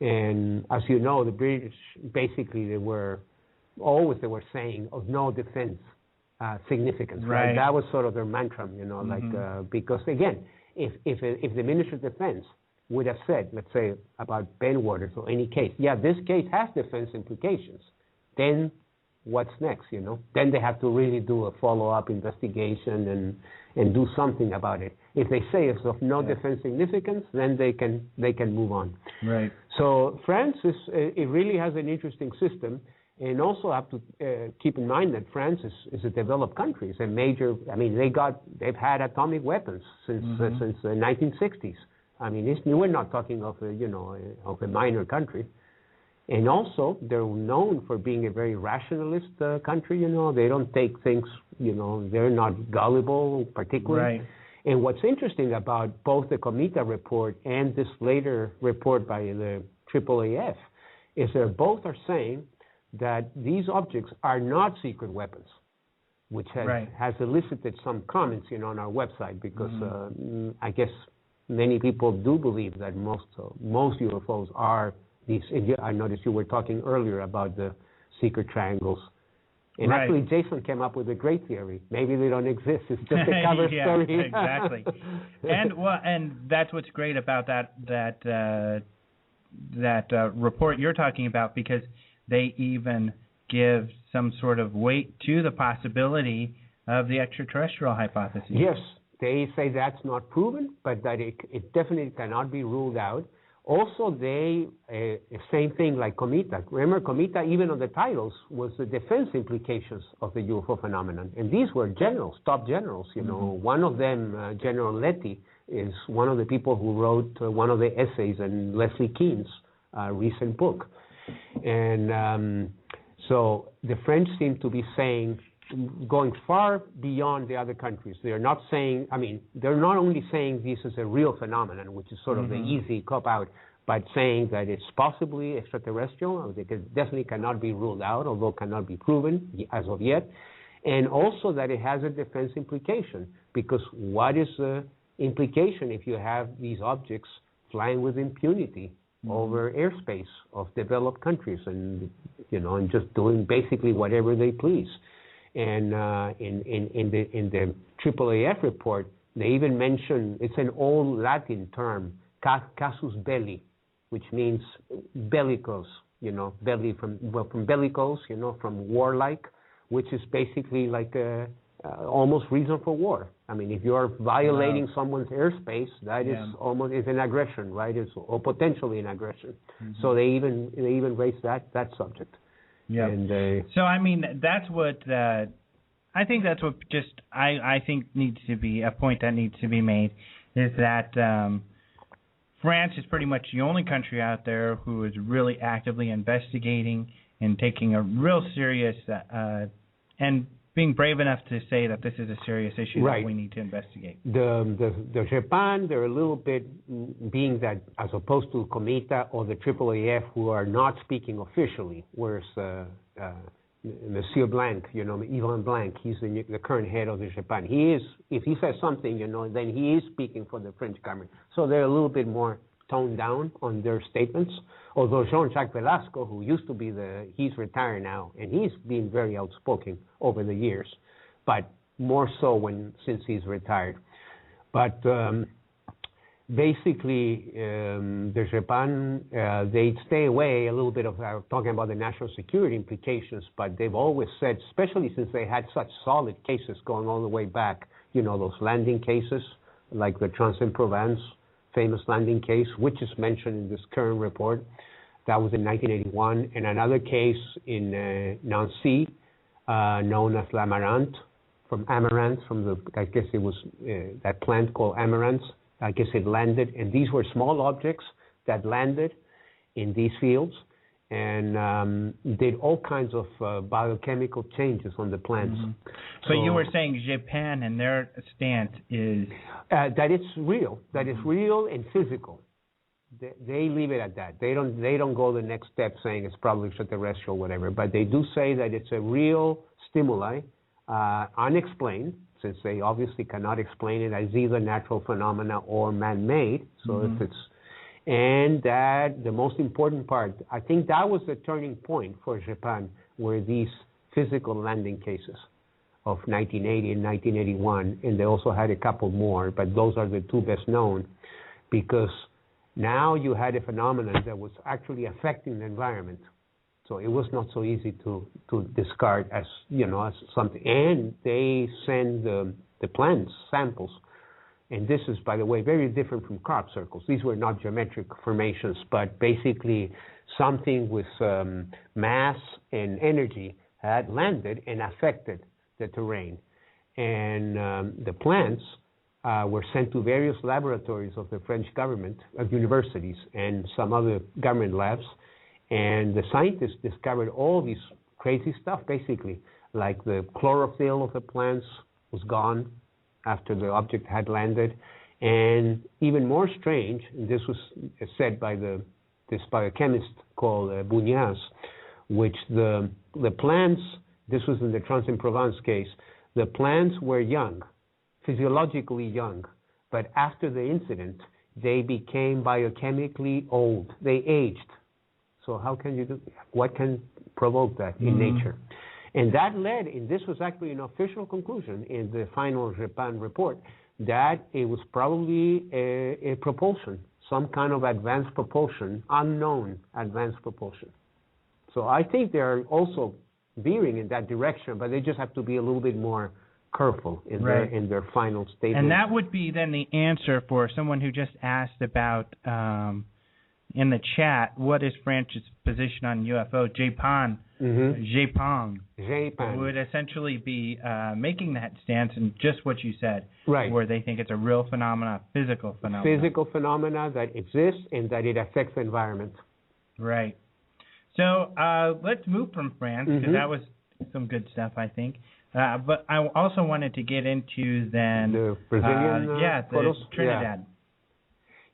And as you know, the British, basically, they were saying of no defense significance. Right? That was sort of their mantra, because again, if the Ministry of Defense would have said, let's say, about Ben Waters or any case, this case has defense implications, then what's next, Then they have to really do a follow-up investigation and do something about it. If they say it's of no defense significance, then they can move on. Right. So France it really has an interesting system, and also have to keep in mind that France is a developed country. It's a major. They've had atomic weapons since the 1960s. We're not talking of a minor country. And also, they're known for being a very rationalist country, They don't take things, they're not gullible particularly. Right. And what's interesting about both the Comita report and this later report by the AAAF is that both are saying that these objects are not secret weapons, which has elicited some comments, on our website, because I guess many people do believe that most UFOs are these. I noticed you were talking earlier about the secret triangles. And actually, Jason came up with a great theory. Maybe they don't exist. It's just a cover story. Exactly. And that's what's great about that report you're talking about, because they even give some sort of weight to the possibility of the extraterrestrial hypothesis. Yes, they say that's not proven, but that it definitely cannot be ruled out. Also, same thing like Comita. Remember, Comita, even on the titles, was the defense implications of the UFO phenomenon. And these were generals, top generals. One of them, General Letty, is one of the people who wrote one of the essays in Leslie Keene's recent book. And so the French seem to be saying, going far beyond the other countries. They're not saying, they're not only saying this is a real phenomenon, which is sort of the easy cop-out, but saying that it's possibly extraterrestrial. It definitely cannot be ruled out, although cannot be proven as of yet. And also that it has a defense implication, because what is the implication if you have these objects flying with impunity over airspace of developed countries and just doing basically whatever they please? And in the AAAF report, they even mention, it's an old Latin term, casus belli, which means bellicose, belly from bellicose, from warlike, which is basically like almost reason for war. If you're violating someone's airspace, that is almost is an aggression, right? Or potentially an aggression. So they even raise that subject. Yeah. So that's what I think. That's what I think needs to be a point that needs to be made, is that France is pretty much the only country out there who is really actively investigating and taking a real serious and being brave enough to say that this is a serious issue that we need to investigate. The Japan, they're a little bit being that, as opposed to Comita or the AAAF, who are not speaking officially, whereas Monsieur Blanc, Yvan Blanc, he's the current head of the Japan. He is, if he says something, then he is speaking for the French government. So they're a little bit more toned down on their statements. Although Jean-Jacques Velasco, who used to be he's retired now, and he's been very outspoken over the years, but more so since he's retired. But basically, the Japan, they stay away a little bit of talking about the national security implications, but they've always said, especially since they had such solid cases going all the way back, those landing cases, like the Trans-en-Provence famous landing case, which is mentioned in this current report. That was in 1981. And another case in Nancy, known as l'Amarante, from I guess it was that plant called Amaranth. I guess it landed, and these were small objects that landed in these fields and did all kinds of biochemical changes on the plants. So you were saying Japan and their stance is that it's real, that it's real and physical. They leave it at that. They don't go the next step saying it's probably extraterrestrial or whatever, but they do say that it's a real stimuli, unexplained, since they obviously cannot explain it as either natural phenomena or man-made. So and that the most important part, I think that was the turning point for Japan, were these physical landing cases of 1980 and 1981, and they also had a couple more, but those are the two best known, because now you had a phenomenon that was actually affecting the environment. So it was not so easy to discard as as something. And they send the plants samples, and this is, by the way, very different from crop circles. These were not geometric formations, but basically something with mass and energy had landed and affected the terrain. And the plants were sent to various laboratories of the French government, universities, and some other government labs. And the scientists discovered all this crazy stuff, basically, like the chlorophyll of the plants was gone after the object had landed. And even more strange, and this was said by this biochemist called Bugnaz, which the plants, this was in the Trans-en-Provence case, the plants were young, physiologically young, but after the incident, they became biochemically old. They aged. So how can you do? What can provoke that in nature? And that led, and this was actually an official conclusion in the final Japan report, that it was probably a propulsion, some kind of advanced propulsion, unknown advanced propulsion. So I think they're also veering in that direction, but they just have to be a little bit more careful in their final statement. And that would be then the answer for someone who just asked about in the chat, what is France's position on UFO? Japan would essentially be making that stance, and just what you said, where they think it's a real phenomena, physical phenomena. Physical phenomena that exists and that it affects the environment. Right. So let's move from France, because that was some good stuff, I think. But I also wanted to get into then the Brazilian photos. The Trinidad.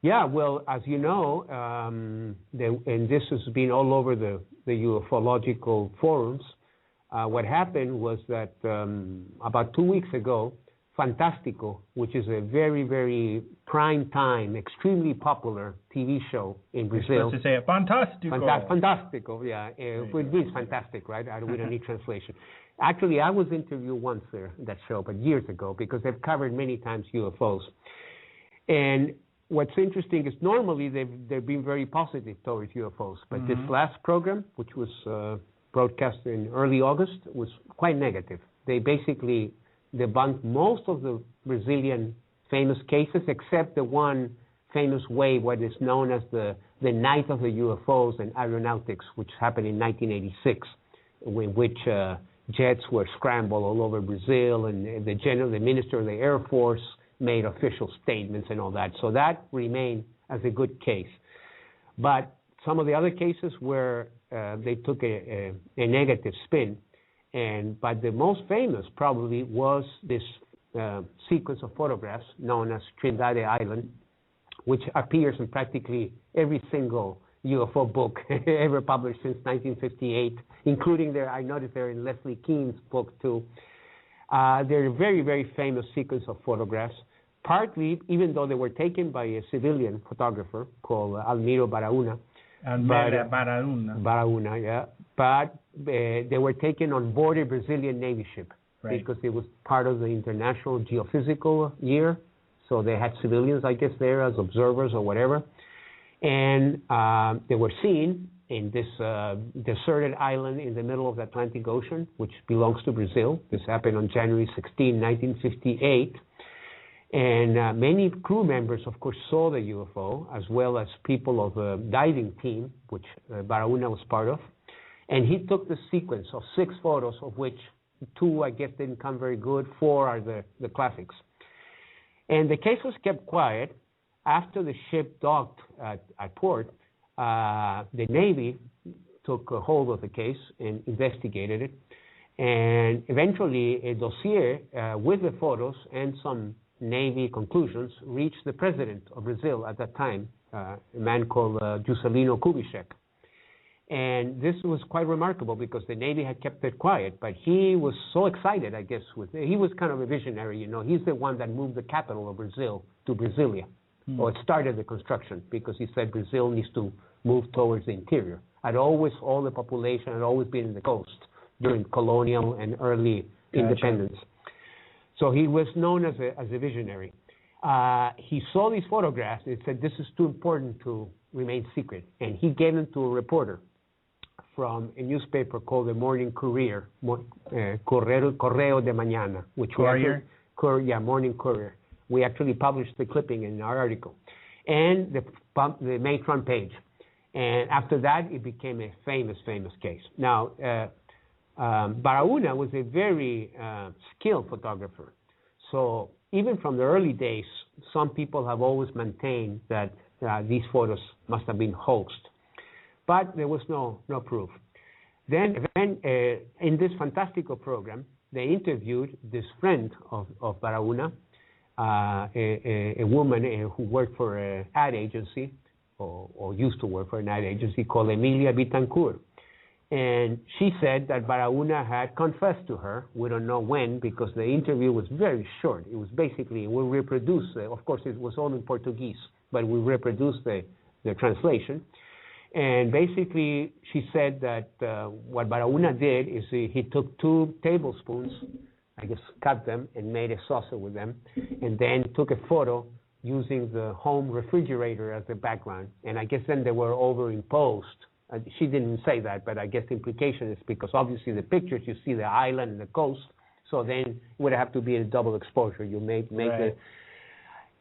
Yeah, well, as you know, and this has been all over the ufological forums, what happened was that about 2 weeks ago, Fantástico, which is a very, very prime time, extremely popular TV show in Brazil. You're supposed to say it, Fantástico. Fantástico, yeah. It means fantastic, right? We don't need translation. Actually, I was interviewed once there, that show, but years ago, because they've covered many times UFOs. And what's interesting is normally they've been very positive towards UFOs, but this last program, which was broadcast in early August, was quite negative. They basically debunked most of the Brazilian famous cases, except the one famous wave, what is known as the Night of the UFOs and Aeronautics, which happened in 1986, in which jets were scrambled all over Brazil, and the Minister of the Air Force made official statements and all that. So that remained as a good case. But some of the other cases where they took a negative spin, but the most famous probably was this sequence of photographs known as Trindade Island, which appears in practically every single UFO book ever published since 1958, including I noticed they're in Leslie Kean's book too. They're a very, very famous sequence of photographs, partly, even though they were taken by a civilian photographer called Almiro Baraúna. Baraúna, yeah. But they were taken on board a Brazilian Navy ship, right, because it was part of the International Geophysical Year. So they had civilians, I guess, there as observers or whatever. And they were seen in this deserted island in the middle of the Atlantic Ocean, which belongs to Brazil. This happened on January 16, 1958. And many crew members, of course, saw the UFO, as well as people of the diving team, which Baraúna was part of. And he took the sequence of 6 photos, of which 2, I guess, didn't come very good. 4 are the classics. And the case was kept quiet. After the ship docked at port, the Navy took a hold of the case and investigated it. And eventually, a dossier with the photos and some Navy conclusions reached the president of Brazil at that time, a man called Juscelino Kubitschek. And this was quite remarkable because the Navy had kept it quiet, but he was so excited, I guess. He was kind of a visionary, you know. He's the one that moved the capital of Brazil to Brasilia, or it started the construction, because he said Brazil needs to move towards the interior. All the population had always been in the coast during colonial and early independence. So he was known as a visionary. He saw these photographs and said, this is too important to remain secret. And he gave them to a reporter from a newspaper called the Morning Courier, Correo de Mañana, which Morning Courier. We actually published the clipping in our article, and the main front page. And after that, it became a famous case. Now, Baraúna was a very skilled photographer. So even from the early days, some people have always maintained that these photos must have been hoaxed. But there was no proof. Then in this Fantástico program, they interviewed this friend of Baraúna, a woman who worked for an ad agency, or used to work for an ad agency, called Emilia Bittencourt. And she said that Baraúna had confessed to her. We don't know when, because the interview was very short. It was basically, we reproduced, of course it was all in Portuguese, but we reproduced the translation. And basically she said that what Baraúna did is he took 2 tablespoons, I guess cut them and made a saucer with them, and then took a photo using the home refrigerator as the background. And I guess then they were overimposed. She didn't say that, but I guess the implication is because obviously the pictures, you see the island and the coast, so then it would have to be a double exposure. You make right.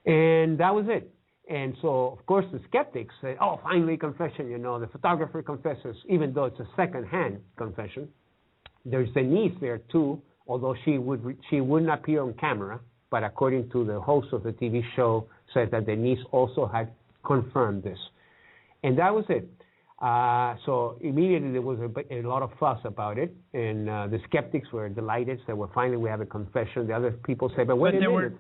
And that was it. And so, of course, the skeptics say, oh, finally confession, you know, the photographer confesses, even though it's a second-hand confession. There's Denise there, too, although she wouldn't appear on camera, but according to the host of the TV show, said that Denise also had confirmed this. And that was it. So immediately there was a lot of fuss about it, and the skeptics were delighted. Said, "Well, finally we have a confession." The other people say, "But wait a minute."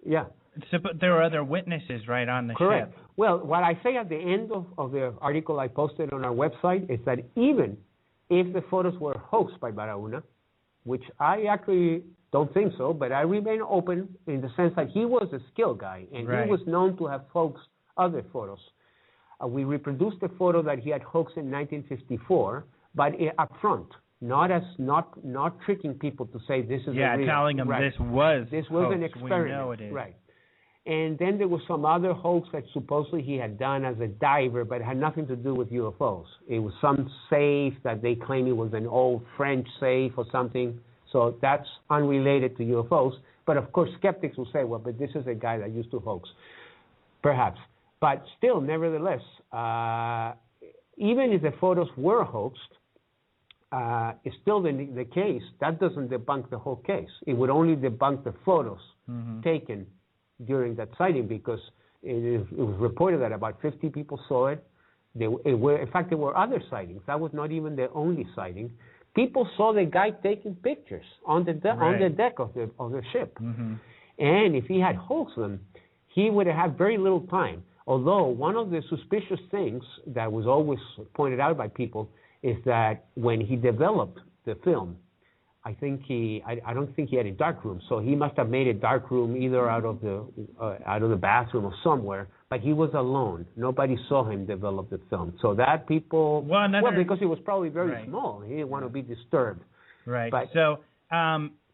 Yeah. So, but there were other witnesses, right, on the Correct. ship. Well, what I say at the end of the article I posted on our website is that even if the photos were hoaxed by Barahona, which I actually don't think so, but I remain open in the sense that he was a skilled guy, and Right. he was known to have hoaxed other photos. We reproduced the photo that he had hoaxed in 1954, but up front, not tricking people to say this is a real. Telling them right. this was an experiment. We know it is. Right. And then there was some other hoax that supposedly he had done as a diver, but had nothing to do with UFOs. It was some safe that they claim it was an old French safe or something. So that's unrelated to UFOs. But of course, skeptics will say, well, but this is a guy that used to hoax. Perhaps. But still, nevertheless, even if the photos were hoaxed, it's still the case. That doesn't debunk the whole case. It would only debunk the photos taken during that sighting, because it was reported that about 50 people saw it. In fact, there were other sightings. That was not even the only sighting. People saw the guy taking pictures on the deck of the ship. And if he had hoaxed them, he would have had very little time. Although one of the suspicious things that was always pointed out by people is that when he developed the film, I don't think he had a dark room, so he must have made a dark room either out of the bathroom or somewhere. But he was alone; nobody saw him develop the film. So that people, because it was probably very small, he didn't want to be disturbed. Right. But, so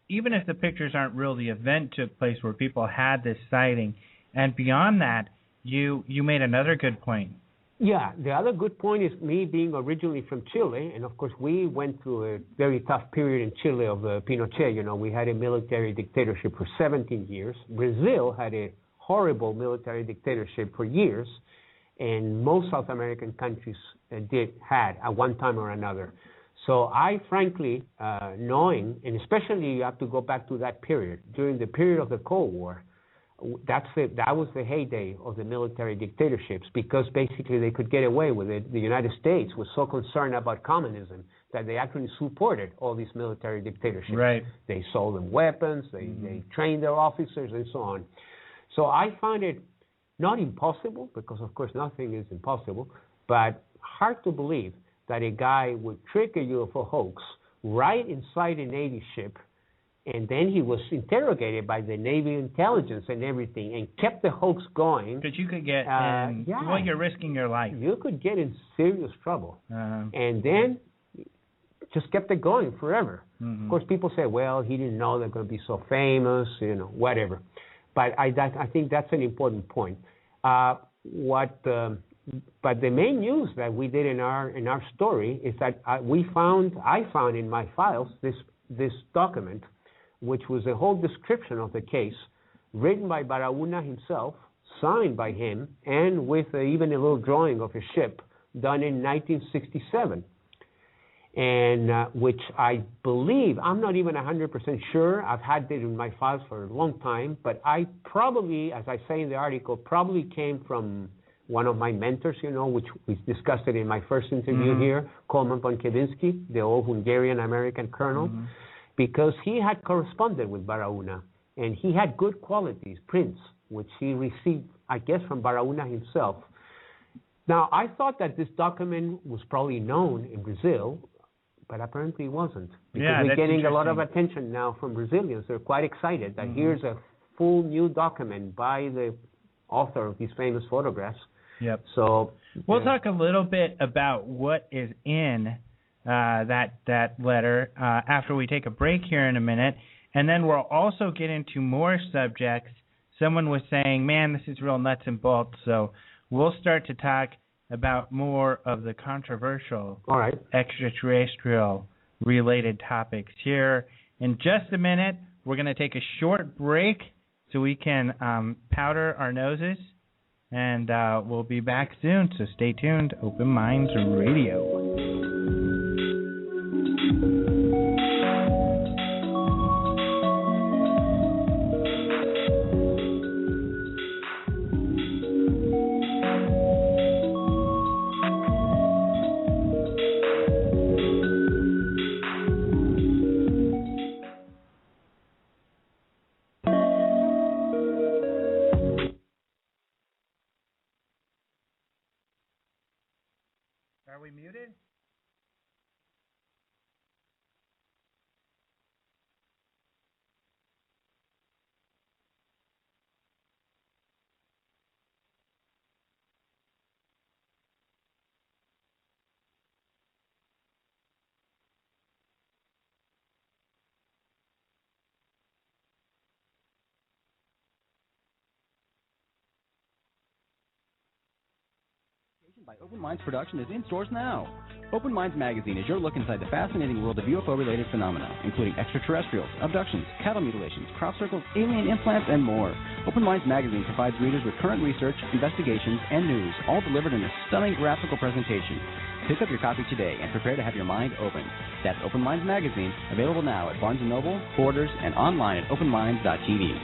even if the pictures aren't real, the event took place where people had this sighting, and beyond that, you made another good point. Yeah, the other good point is me being originally from Chile, and of course we went through a very tough period in Chile of Pinochet. You know, we had a military dictatorship for 17 years. Brazil had a horrible military dictatorship for years, and most South American countries had at one time or another. So I frankly, knowing, and especially you have to go back to that period, during the period of the Cold War, that was the heyday of the military dictatorships, because basically they could get away with it. The United States was so concerned about communism that they actually supported all these military dictatorships. Right. They sold them weapons, they trained their officers, and so on. So I find it not impossible, because of course nothing is impossible, but hard to believe that a guy would trick a UFO hoax right inside a Navy ship, and then he was interrogated by the Navy intelligence and everything, and kept the hoax going. Because you could get you're risking your life. You could get in serious trouble. And then just kept it going forever. Of course, people say, well, he didn't know they're going to be so famous, whatever. But I think that's an important point. But the main news that we did in our story is that I found in my files this document, which was a whole description of the case, written by Barahona himself, signed by him, and with even a little drawing of a ship done in 1967. And which I believe, I'm not even 100% sure, I've had it in my files for a long time, but I probably, as I say in the article, probably came from one of my mentors, which we discussed it in my first interview here, Coleman Ponkevinsky, the old Hungarian-American colonel, because he had corresponded with Barahona, and he had good qualities, prints, which he received, I guess, from Barahona himself. Now, I thought that this document was probably known in Brazil, but apparently it wasn't. Because we're getting a lot of attention now from Brazilians. They're quite excited that here's a full new document by the author of these famous photographs. Yep. So we'll talk a little bit about what is in that letter after we take a break here in a minute, and then we'll also get into more subjects. Someone was saying, man, this is real nuts and bolts, so we'll start to talk about more of the controversial extraterrestrial related topics here in just a minute. We're going to take a short break so we can powder our noses, and we'll be back soon, so stay tuned. Open Minds Radio. By Open Minds Production is in stores now. Open Minds Magazine is your look inside the fascinating world of UFO-related phenomena, including extraterrestrials, abductions, cattle mutilations, crop circles, alien implants, and more. Open Minds Magazine provides readers with current research, investigations, and news, all delivered in a stunning graphical presentation. Pick up your copy today and prepare to have your mind open. That's Open Minds Magazine, available now at Barnes & Noble, Borders, and online at openminds.tv.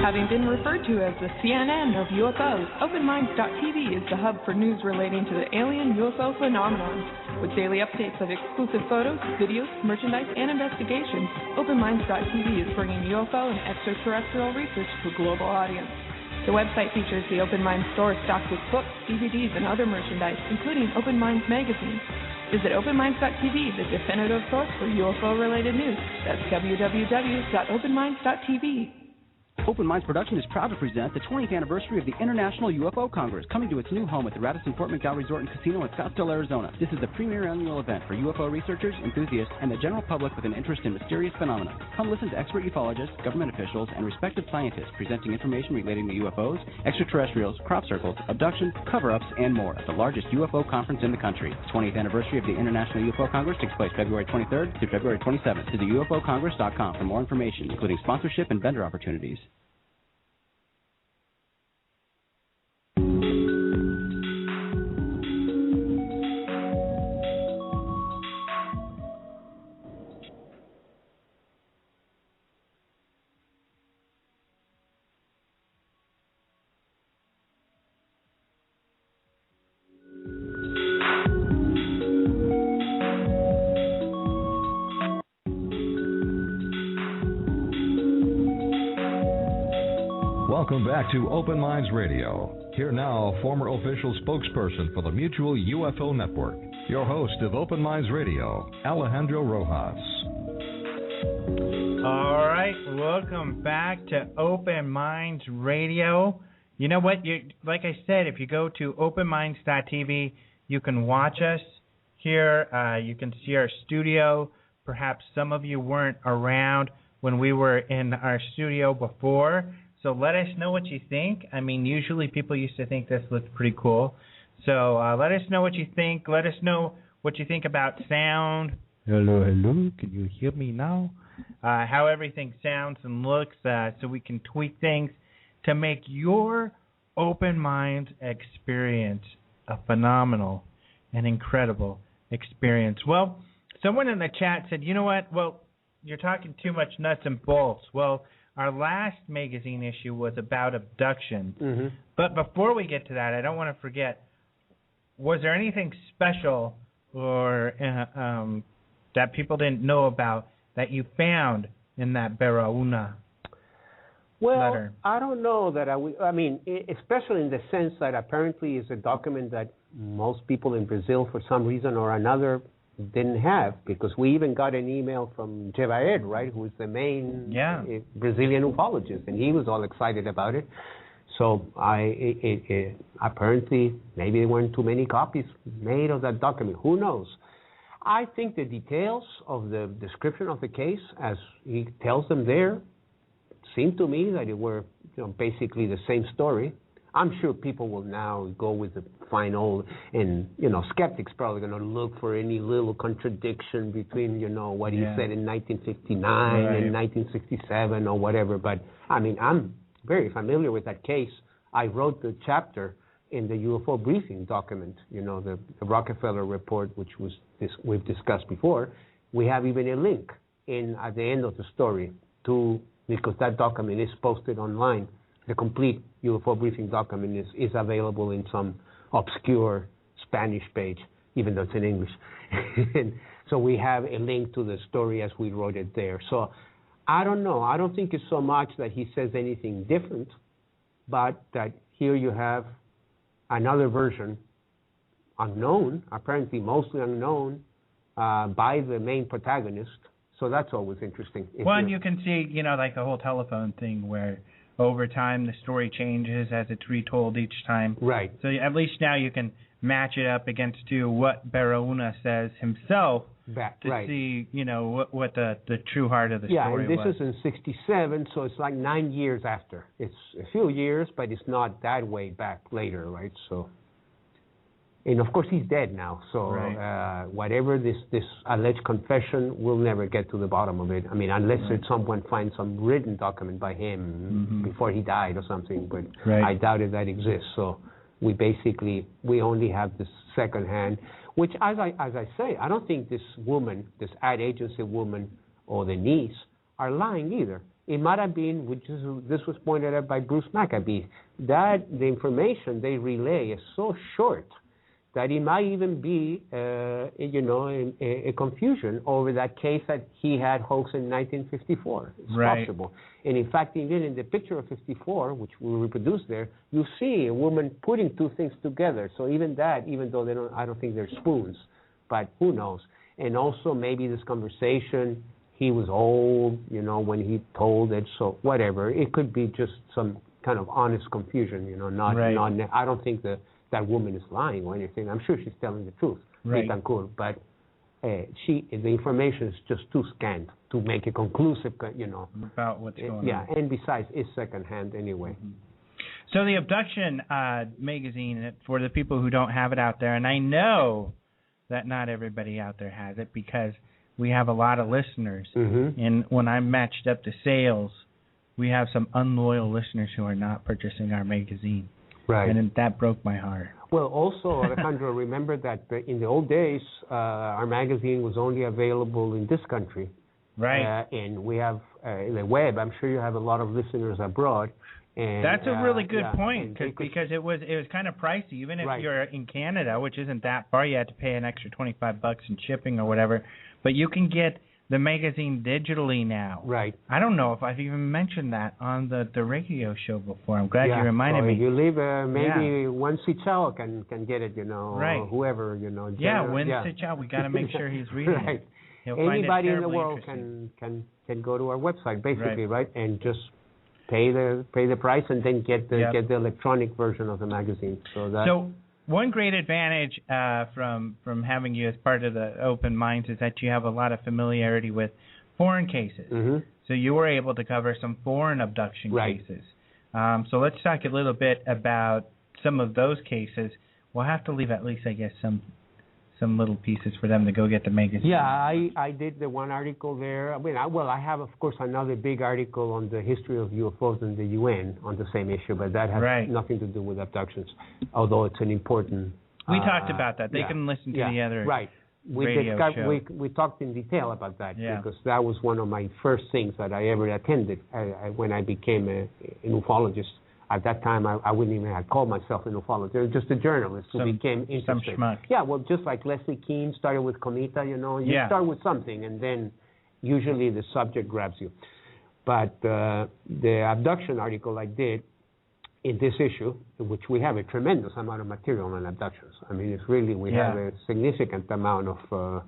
Having been referred to as the CNN of UFOs, OpenMinds.tv is the hub for news relating to the alien UFO phenomenon. With daily updates of exclusive photos, videos, merchandise, and investigations, OpenMinds.tv is bringing UFO and extraterrestrial research to a global audience. The website features the Open Minds store stocked with books, DVDs, and other merchandise, including Open Minds magazine. Visit OpenMinds.tv, the definitive source for UFO-related news. That's www.openminds.tv. Open Minds Production is proud to present the 20th anniversary of the International UFO Congress, coming to its new home at the Radisson Fort McDowell Resort and Casino in Scottsdale, Arizona. This is the premier annual event for UFO researchers, enthusiasts, and the general public with an interest in mysterious phenomena. Come listen to expert ufologists, government officials, and respected scientists presenting information relating to UFOs, extraterrestrials, crop circles, abductions, cover-ups, and more at the largest UFO conference in the country. The 20th anniversary of the International UFO Congress takes place February 23rd through February 27th. Visit ufocongress.com for more information, including sponsorship and vendor opportunities. Welcome back to Open Minds Radio. Here now, former official spokesperson for the Mutual UFO Network, your host of Open Minds Radio, Alejandro Rojas. All right, welcome back to Open Minds Radio. You know what? Like I said, if you go to openminds.tv, you can watch us here. You can see our studio. Perhaps some of you weren't around when we were in our studio before. So let us know what you think. I mean, usually people used to think this looked pretty cool. So let us know what you think. Let us know what you think about sound. Hello, can you hear me now? How everything sounds and looks so we can tweak things to make your Open Minds experience a phenomenal and incredible experience. Well, someone in the chat said, you know what? Well, you're talking too much nuts and bolts. Well, our last magazine issue was about abduction. Mm-hmm. But before we get to that, I don't want to forget, was there anything special or that people didn't know about that you found in that Berauna letter? I don't know that I mean, especially in the sense that apparently it's a document that most people in Brazil, for some reason or another, didn't have, because we even got an email from Jevaed, right, who is the main Brazilian ufologist, and he was all excited about it. So apparently maybe there weren't too many copies made of that document. Who knows? I think the details of the description of the case, as he tells them there, seemed to me that it were basically the same story. I'm sure people will now go with the final, and skeptics probably going to look for any little contradiction between what he said in 1959 and 1967 or whatever. But I mean, I'm very familiar with that case. I wrote the chapter in the UFO briefing document, the Rockefeller report, which was we've discussed before. We have even a link at the end of the story because that document is posted online. The complete UFO briefing document is available in some obscure Spanish page, even though it's in English. So we have a link to the story as we wrote it there. So I don't know. I don't think it's so much that he says anything different, but that here you have another version, unknown, apparently mostly unknown, by the main protagonist. So that's always interesting. Well, and you can see, like the whole telephone thing where over time the story changes as it's retold each time. Right. So at least now you can match it up against what Barahona says himself to see, what the true heart of the story was. Yeah, and this is in 1967, so it's like 9 years after. It's a few years, but it's not that way back later, right? So, and of course he's dead now, so whatever this alleged confession, we'll never get to the bottom of it. I mean, unless someone finds some written document by him before he died or something, but I doubt if that exists. So we only have this second hand, which, as I say, I don't think this woman, this ad agency woman or the niece, are lying either. It might have been, this was pointed out by Bruce Maccabee, that the information they relay is so short that it might even be, a confusion over that case that he had hoaxed in 1954. It's possible. And in fact, even in the picture of 54, which we reproduce there, you see a woman putting two things together. So even that, even though I don't think they're spoons, but who knows? And also maybe this conversation, he was old, when he told it. So whatever, it could be just some kind of honest confusion, I don't think that woman is lying or anything. I'm sure she's telling the truth, Betancourt, but the information is just too scant to make a conclusive, about what's going on. Yeah, and besides, it's secondhand anyway. So the Abduction magazine, for the people who don't have it out there, and I know that not everybody out there has it because we have a lot of listeners, and when I matched up the sales, we have some unloyal listeners who are not purchasing our magazine. Right. And that broke my heart. Well, also, Alejandro, remember that in the old days, our magazine was only available in this country. Right. And we have the web. I'm sure you have a lot of listeners abroad. And that's a really good point because it was kind of pricey. Even if you're in Canada, which isn't that far, you had to pay an extra $25 in shipping or whatever. But you can get the magazine digitally now. Right. I don't know if I've even mentioned that on the radio show before. I'm glad you reminded me. If you leave, maybe Wen Sichao can get it, or whoever, Yeah, Wen Sichao. We got to make sure he's reading it. He'll Anybody in the world can go to our website, basically, and just pay the price and then get the electronic version of the magazine. So one great advantage from having you as part of the Open Minds is that you have a lot of familiarity with foreign cases. So you were able to cover some foreign abduction cases. So let's talk a little bit about some of those cases. We'll have to leave at least, I guess, some little pieces for them to go get the magazine. Yeah, I did the one article there. I mean, I have, of course, another big article on the history of UFOs in the UN on the same issue, but that has nothing to do with abductions, although it's an important... We talked about that. They can listen to the other radio show. We talked in detail about that because that was one of my first things that I ever attended when I became an ufologist. At that time, I wouldn't even have called myself an ufologist. I was just a journalist who became interested. Some schmuck. Yeah, well, just like Leslie Keane started with Cometa, you start with something, and then usually the subject grabs you. But the abduction article I did in this issue, in which we have a tremendous amount of material on abductions. I mean, it's really, we have a significant amount of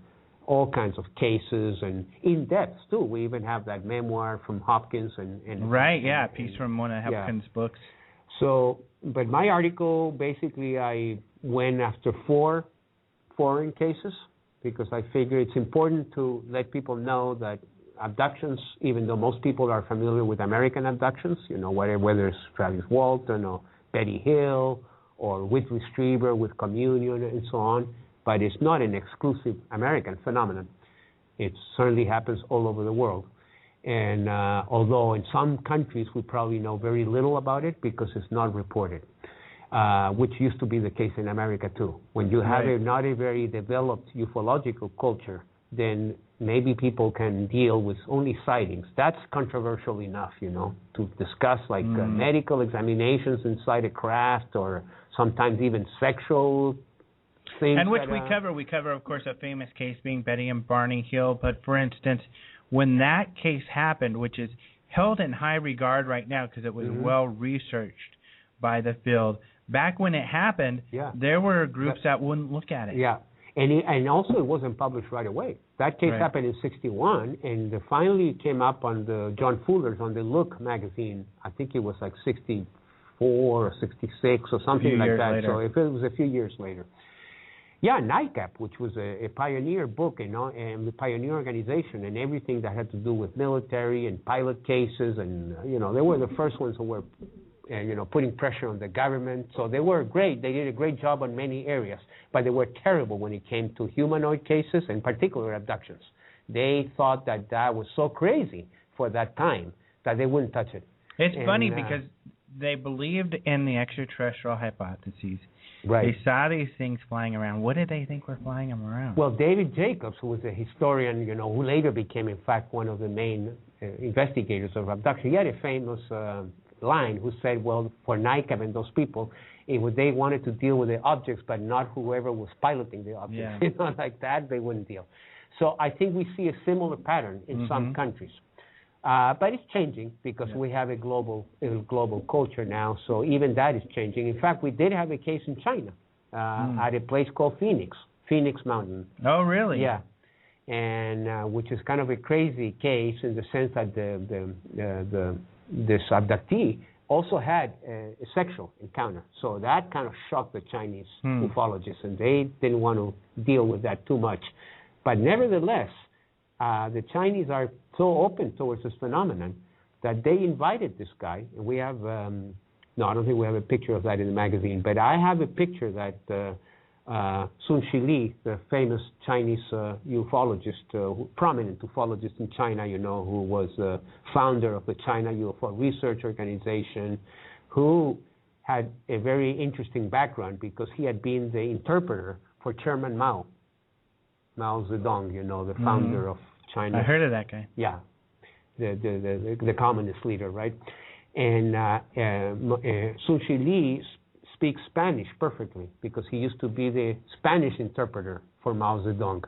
all kinds of cases and in-depth, too. We even have that memoir from Hopkins. A piece from one of Hopkins' books. So, but my article, basically, I went after 4 foreign cases because I figure it's important to let people know that abductions, even though most people are familiar with American abductions, whether it's Travis Walton or Betty Hill or Whitley Strieber with Communion and so on, but it's not an exclusive American phenomenon. It certainly happens all over the world. And although in some countries we probably know very little about it because it's not reported, which used to be the case in America too. When you have not a very developed ufological culture, then maybe people can deal with only sightings. That's controversial enough, to discuss medical examinations inside a craft or sometimes even sexual things. And which we cover, of course, a famous case being Betty and Barney Hill. But, for instance, when that case happened, which is held in high regard right now because it was well researched by the field, back when it happened, there were groups that wouldn't look at it. Yeah, and also it wasn't published right away. That case happened in 1961, and finally came up on the John Fuller's, on the Look magazine. I think it was like or 66 or something like that. Later. So if it was a few years later. Yeah, NICAP, which was a pioneer book, and the pioneer organization, and everything that had to do with military and pilot cases, and they were the first ones who were, putting pressure on the government. So they were great. They did a great job on many areas, but they were terrible when it came to humanoid cases, in particular abductions. They thought that was so crazy for that time that they wouldn't touch it. It's funny because they believed in the extraterrestrial hypotheses. Right. They saw these things flying around. What did they think were flying them around? Well, David Jacobs, who was a historian, who later became, in fact, one of the main investigators of abduction, he had a famous line who said, well, for NICAP and those people, they wanted to deal with the objects, but not whoever was piloting the objects. Yeah. Like that, they wouldn't deal. So I think we see a similar pattern in some countries. But it's changing because we have a global culture now, so even that is changing. In fact, we did have a case in China at a place called Phoenix Mountain. Oh, really? Yeah, and which is kind of a crazy case in the sense that this abductee also had a sexual encounter. So that kind of shocked the Chinese ufologists, and they didn't want to deal with that too much. But nevertheless, the Chinese are so open towards this phenomenon that they invited this guy, and we have, no, I don't think we have a picture of that in the magazine, but I have a picture that Sun Shili, the famous Chinese ufologist, prominent ufologist in China, who was the founder of the China UFO Research Organization, who had a very interesting background because he had been the interpreter for Chairman Mao Zedong, the founder of China. I heard of that guy. Yeah, the communist leader, right? And Sun Shili speaks Spanish perfectly because he used to be the Spanish interpreter for Mao Zedong.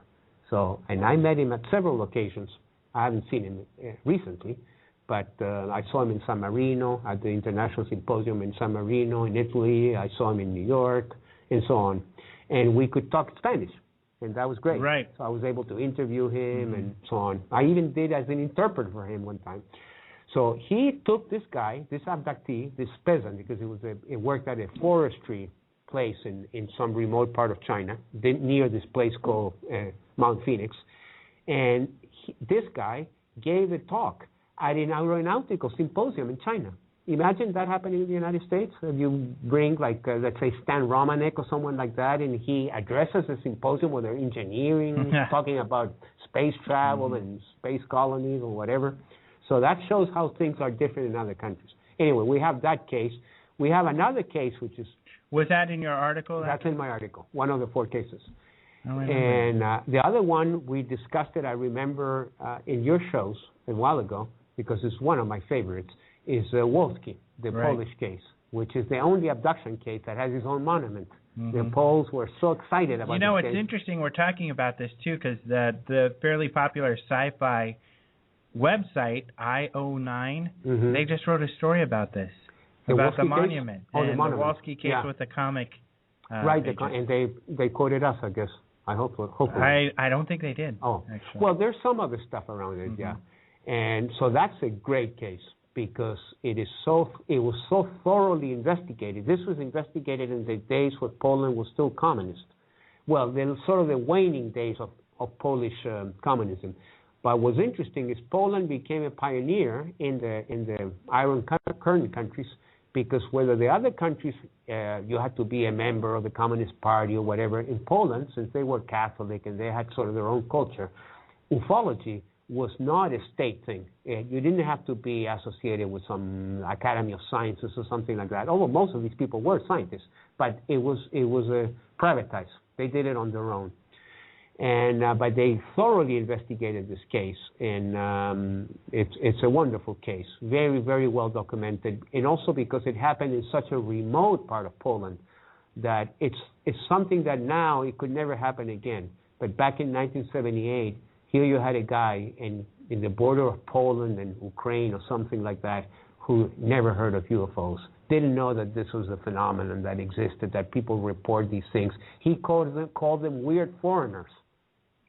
So, and I met him at several occasions. I haven't seen him recently, but I saw him in San Marino at the International Symposium in San Marino in Italy. I saw him in New York and so on. And we could talk Spanish. And that was great. Right. So I was able to interview him and so on. I even did as an interpreter for him one time. So he took this guy, this abductee, this peasant, because it worked at a forestry place in some remote part of China, near this place called Mount Phoenix. And this guy gave a talk at an aeronautical symposium in China. Imagine that happening in the United States. You bring, like, let's say, Stan Romanek or someone like that, and he addresses a symposium where they're engineering, talking about space travel and space colonies or whatever. So that shows how things are different in other countries. Anyway, we have that case. We have another case, which is... Was that in your article? That's in my article, one of the 4 cases. And the other one, we discussed it, I remember, in your shows a while ago, because it's one of my favorites, is Wolski, the Polish case, which is the only abduction case that has its own monument. The Poles were so excited about this it's case. interesting we're talking about this, too, because the fairly popular sci-fi website, IO9, they just wrote a story about this, about the monument. The monument. The Wolski case with the comic. Right, and they quoted us, I guess. I hope. Hopefully. I don't think they did. Oh, actually. Well, there's some other stuff around it, and so that's a great case because it was so thoroughly investigated. This was investigated in the days when Poland was still communist. Well, sort of the waning days of Polish communism. But what's interesting is Poland became a pioneer in the Iron Curtain countries because whether the other countries you had to be a member of the Communist Party or whatever, in Poland, since they were Catholic and they had sort of their own culture, ufology was not a state thing. You didn't have to be associated with some Academy of Sciences or something like that, although most of these people were scientists, but it was privatized. They did it on their own. And but they thoroughly investigated this case, and it's a wonderful case, very, very well documented, and also because it happened in such a remote part of Poland that it's something that now it could never happen again. But back in 1978, here you had a guy in the border of Poland and Ukraine or something like that who never heard of UFOs, didn't know that this was a phenomenon that existed, that people report these things. He called them weird foreigners.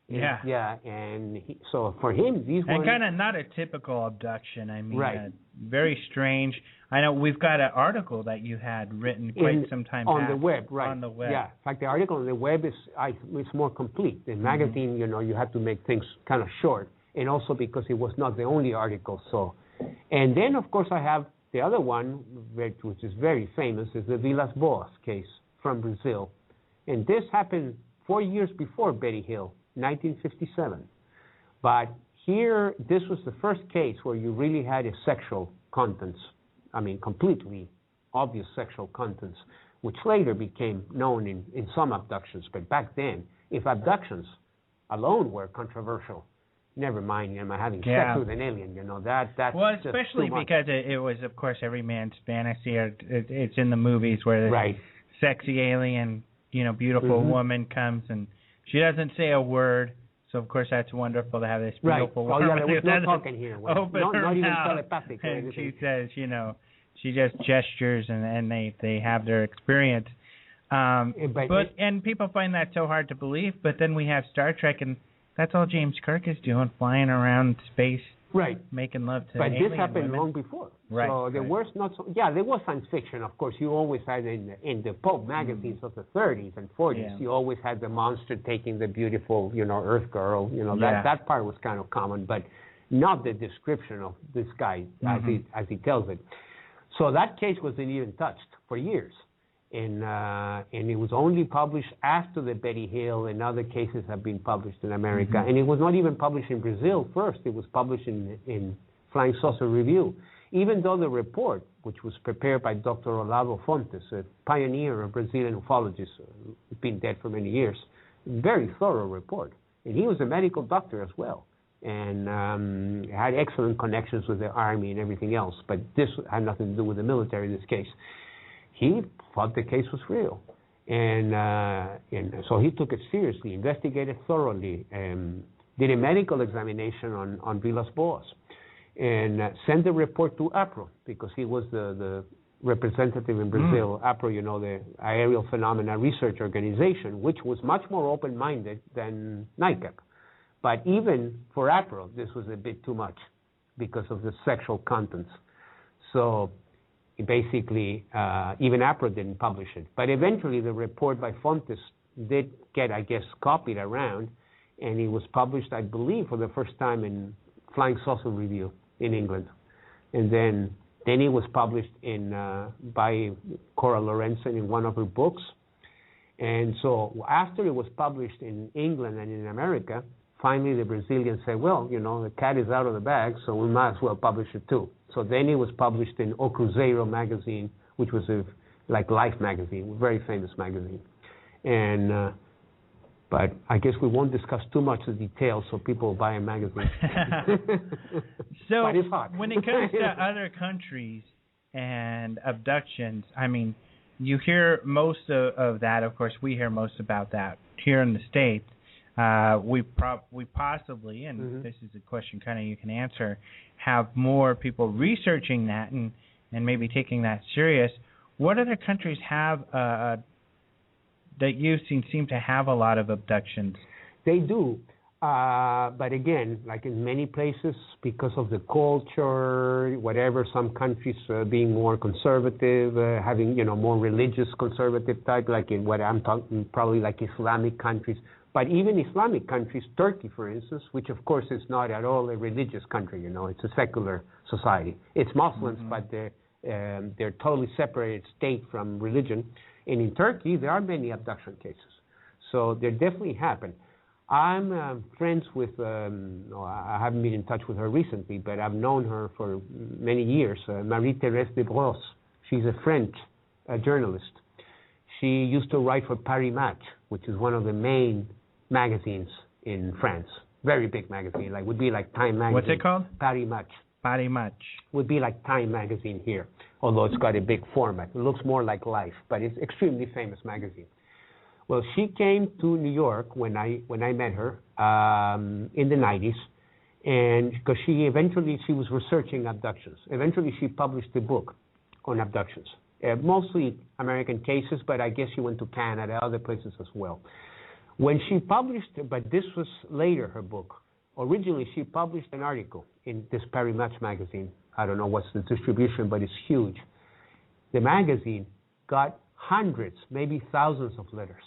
And so for him, these were... And kind of not a typical abduction. I mean, right. Very strange. I know we've got an article that you had written quite some time on back. The web, right? On the web. Yeah. In fact, the article on the web is more complete. The magazine, you have to make things kind of short, and also because it was not the only article. So, and then of course I have the other one, which is very famous, is the Vilas Boas case from Brazil, and this happened 4 years before Betty Hill, 1957. But here, this was the first case where you really had a sexual contents. I mean, completely obvious sexual contents, which later became known in some abductions. But back then, if abductions alone were controversial, never mind, having sex with an alien, that's well, just especially too much. because it was, of course, every man's fantasy. Or it's in the movies where the sexy alien, beautiful woman comes and she doesn't say a word. So, of course, that's wonderful to have this beautiful woman. There was no talking here. Not even telepathic. And she says, she just gestures and they have their experience. And people find that so hard to believe. But then we have Star Trek, and that's all James Kirk is doing, flying around space, making love to alien But this happened women. long before. Right. So there was not so... Yeah, there was science fiction. Of course, you always had in the pulp magazines of the 30s and 40s, you always had the monster taking the beautiful, Earth girl. That part was kind of common, but not the description of this guy as he tells it. So that case wasn't even touched for years. And it was only published after the Betty Hill and other cases have been published in America. And it was not even published in Brazil first. It was published in Flying Saucer Review. Even though the report, which was prepared by Dr. Olavo Fontes, a pioneer of Brazilian ufologists, been dead for many years, very thorough report. And he was a medical doctor as well, and had excellent connections with the Army and everything else. But this had nothing to do with the military in this case. He thought the case was real. And so he took it seriously, investigated thoroughly, did a medical examination on Vilas Boas, and sent the report to APRO, because he was the representative in Brazil. APRO, the Aerial Phenomena Research Organization, which was much more open-minded than NICAP. But even for APRO, this was a bit too much because of the sexual contents. So basically, even APRO didn't publish it. But eventually, the report by Fontes did get, I guess, copied around, and it was published, I believe, for the first time in Flying Saucer Review in England. And then it was published by Cora Lorenzen in one of her books. And so after it was published in England and in America, finally the Brazilians said, well, the cat is out of the bag, so we might as well publish it too. So then it was published in O Cruzeiro magazine, which was a Life magazine, a very famous magazine. And but I guess we won't discuss too much the details, so people will buy a magazine. So but it's hot. When it comes to other countries and abductions, I mean, you hear most of that. Of course, we hear most about that here in the States. We possibly, and this is a question kind of you can answer, have more people researching that and maybe taking that serious. What other countries have that you've seen seem to have a lot of abductions? They do. But again, like in many places, because of the culture, whatever, some countries being more conservative, having, more religious conservative type, like in what I'm talking, probably like Islamic countries. But even Islamic countries, Turkey, for instance, which of course is not at all a religious country, it's a secular society. It's Muslims, but they're totally separated state from religion. And in Turkey, there are many abduction cases. So they definitely happen. I'm friends with, I haven't been in touch with her recently, but I've known her for many years, Marie-Thérèse de Brosse. She's a French journalist. She used to write for Paris Match, which is one of the main magazines in France. Very big magazine, would be like Time magazine. What's it called? Paris Match. Paris Match. Would be like Time magazine here, although it's got a big format. It looks more like Life, but it's extremely famous magazine. Well, she came to New York when I met her in the 90s, and because she was researching abductions. Eventually, she published a book on abductions, mostly American cases, but I guess she went to Canada, other places as well. When she published, but this was later, her book. Originally, she published an article in this Paris Match magazine. I don't know what's the distribution, but it's huge. The magazine got hundreds, maybe thousands of letters.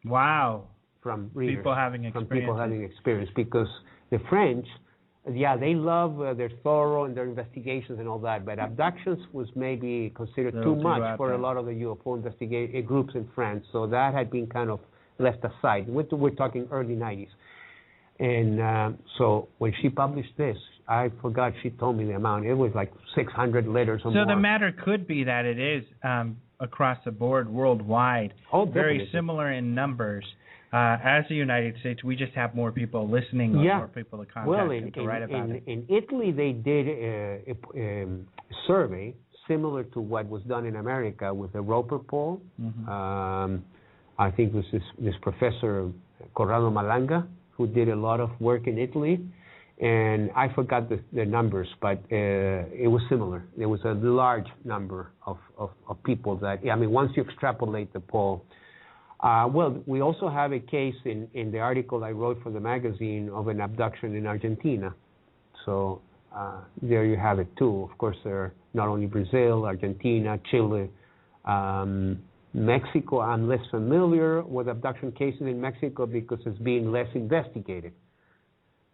Wow. From readers. People having experience. From people having experience. Because the French, they love, they're thorough in their investigations and all that, but abductions was maybe considered too much for a lot of the UFO groups in France. So that had been kind of left aside. We're talking early 90s. And so when she published this, I forgot, she told me the amount. It was like 600 letters or more. So the matter could be that it is across the board worldwide, very similar in numbers. As the United States, we just have more people listening, or more people to contact to write about it. In Italy, they did a survey similar to what was done in America with the Roper poll. Mm-hmm. I think it was this professor, Corrado Malanga, who did a lot of work in Italy. And I forgot the numbers, but it was similar. There was a large number of people that, once you extrapolate the poll. We also have a case in the article I wrote for the magazine of an abduction in Argentina. So there you have it too. Of course, there are not only Brazil, Argentina, Chile, Mexico. I'm less familiar with abduction cases in Mexico because it's being less investigated.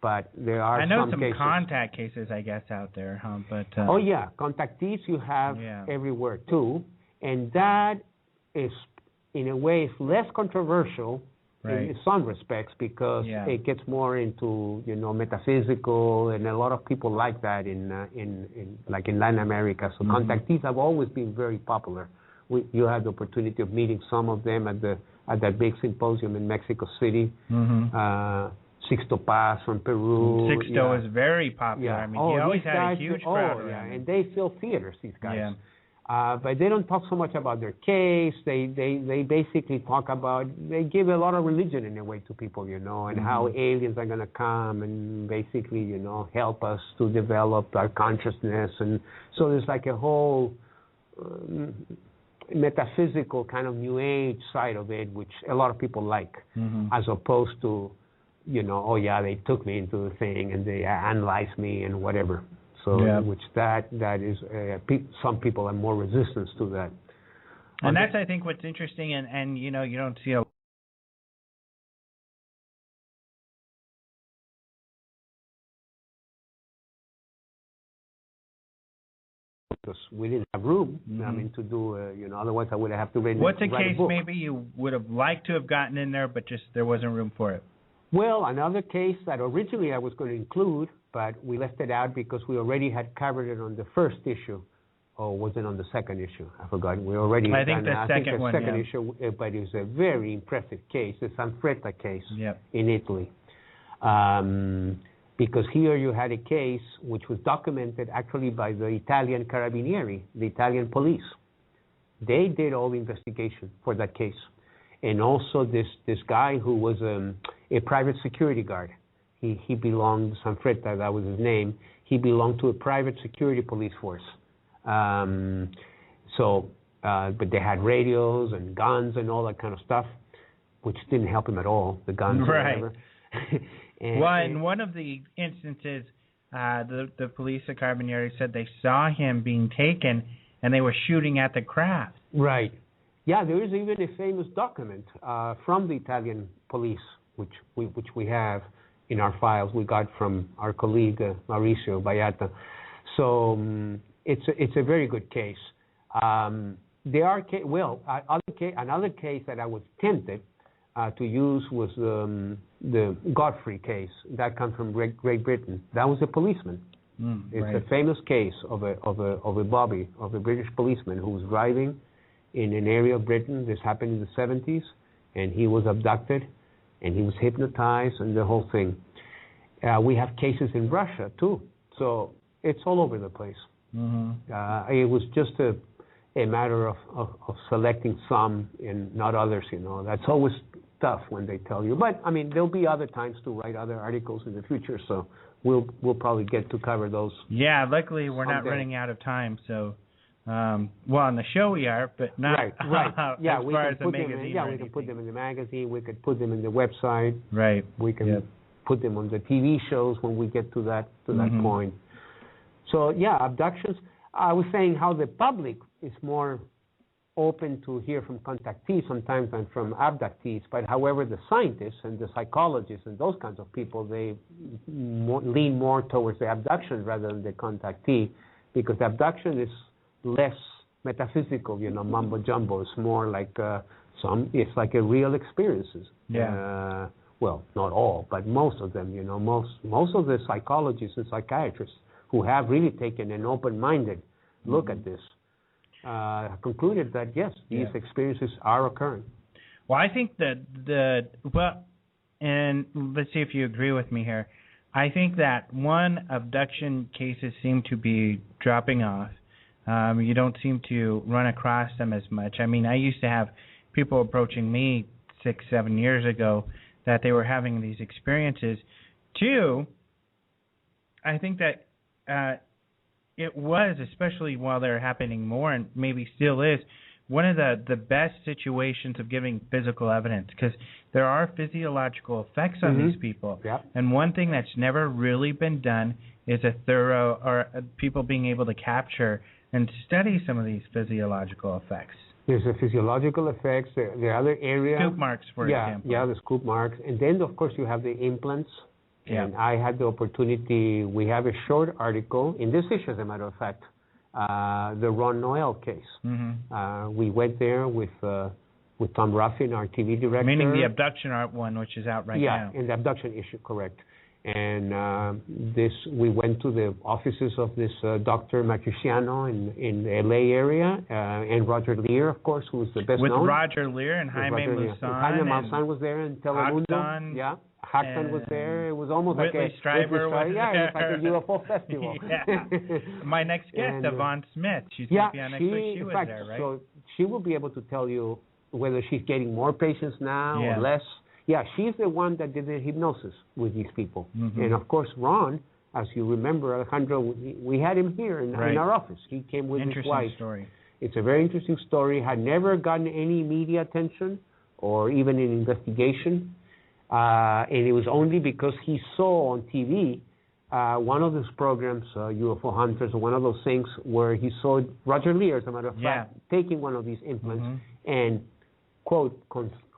But there are some cases. Contact cases, I guess, out there, huh? But contactees you have everywhere too, and that is, in a way, it's less controversial in some respects because it gets more into metaphysical, and a lot of people like that in Latin America. So contactees have always been very popular. You had the opportunity of meeting some of them at that big symposium in Mexico City. Mm-hmm. Sixto Paz from Peru. Sixto is very popular. Yeah. He always had a huge crowd around him. And they fill theaters, these guys. Yeah. But they don't talk so much about their case. They basically talk about, they give a lot of religion in a way to people, and how aliens are going to come and basically, help us to develop our consciousness. And so there's like a whole metaphysical kind of New Age side of it, which a lot of people like, as opposed to, they took me into the thing and they analyzed me and whatever. So, which that is, some people are more resistant to that. And that's, I think, what's interesting, and you don't see a because we didn't have room, to do, otherwise I would have to write What's a case a book. maybe you would have liked to have gotten in there, but just there wasn't room for it? Well, another case that originally I was going to include, but we left it out because we already had covered it on the first issue. Or was it on the second issue? I forgot. We already. I think the second one. Issue, but it was a very impressive case, the Sanfretta case in Italy. Because here you had a case which was documented actually by the Italian Carabinieri, the Italian police. They did all the investigation for that case. And also this guy who was a private security guard. He belonged, Sanfretta, that was his name. He belonged to a private security police force. But they had radios and guns and all that kind of stuff, which didn't help him at all, the guns or whatever. In one of the instances, the police at Carabinieri said they saw him being taken and they were shooting at the craft. Right. Yeah, there is even a famous document from the Italian police, which we have in our files. We got from our colleague Mauricio Bayata. So it's a very good case. There are another case that I was tempted to use was the Godfrey case that comes from Great Britain. That was a policeman. It's a famous case of a British policeman who was driving in an area of Britain. This happened in the 70s, and he was abducted, and he was hypnotized, and the whole thing. We have cases in Russia too, so it's all over the place. It was just a matter of selecting some and not others. That's always tough when they tell you. But I mean, there'll be other times to write other articles in the future, so we'll probably get to cover those. Yeah, luckily we're not running out of time, so Well, on the show we are, but not right. Yeah, as we far can as the put them magazine. we can put them in the magazine. We could put them in the website. Right. We can put them on the TV shows when we get to that point. So yeah, abductions. I was saying how the public is more open to hear from contactees sometimes than from abductees. But however, the scientists and the psychologists and those kinds of people, they lean more towards the abduction rather than the contactee, because the abduction is less metaphysical, mumbo jumbo. It's more like it's like a real experiences. Yeah. Well, not all, but most of them. Most of the psychologists and psychiatrists who have really taken an open-minded look at this concluded that yes, these experiences are occurring. Well, I think that and let's see if you agree with me here. I think that abduction cases seem to be dropping off. You don't seem to run across them as much. I mean, I used to have people approaching me 6-7 years ago that they were having these experiences. Two, I think that it was, especially while they're happening more, and maybe still is, one of the best situations of giving physical evidence, because there are physiological effects on these people. Yep. And one thing that's never really been done is a thorough, or people being able to capture and study some of these physiological effects. There's the physiological effects, the other area. Scoop marks, for example. Yeah, the scoop marks. And then, of course, you have the implants. Yeah. And I had the opportunity, we have a short article, in this issue, as a matter of fact, the Ron Noel case. We went there with Tom Ruffin, our TV director. Meaning the abduction art one, which is out right now. Yeah, and the abduction issue, correct. And we went to the offices of this Dr. Matriciano in the LA area, and Roger Lear, of course, who was the best known. With Roger Lear and Jaime Maussan. Jaime Maussan was there, and Telemundo. Hagdan, yeah. Hagdan was there. It was almost Whitley like a Strieber was yeah, it was like a UFO festival. My next guest, Yvonne Smith. She's going to be on next week. She was there, right? So she will be able to tell you whether she's getting more patients now or less. Yeah, she's the one that did the hypnosis with these people. And of course, Ron, as you remember, Alejandro, we had him here in our office. He came with his wife. Story. It's a very interesting story. Had never gotten any media attention or even an investigation. And it was only because he saw on TV one of those programs, UFO Hunters, or one of those things where he saw Roger Lear, as a matter of fact, taking one of these implants and, quote,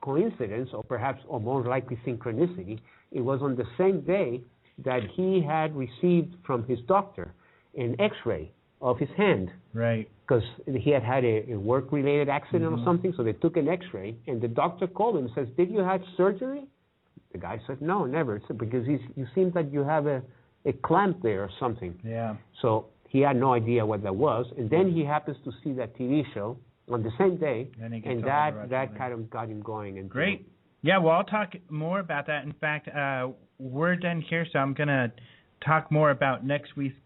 coincidence, or perhaps, or more likely synchronicity, it was on the same day that he had received from his doctor an X-ray of his hand. Right. Because he had a work-related accident or something, so they took an X-ray, and the doctor called him and says, "Did you have surgery?" The guy said, "No, never." It's because you seem that you have a clamp there or something. Yeah. So he had no idea what that was, and then he happens to see that TV show on the same day, and that kind of got him going. And great. Yeah, well, I'll talk more about that. In fact, we're done here, so I'm going to talk more about next week's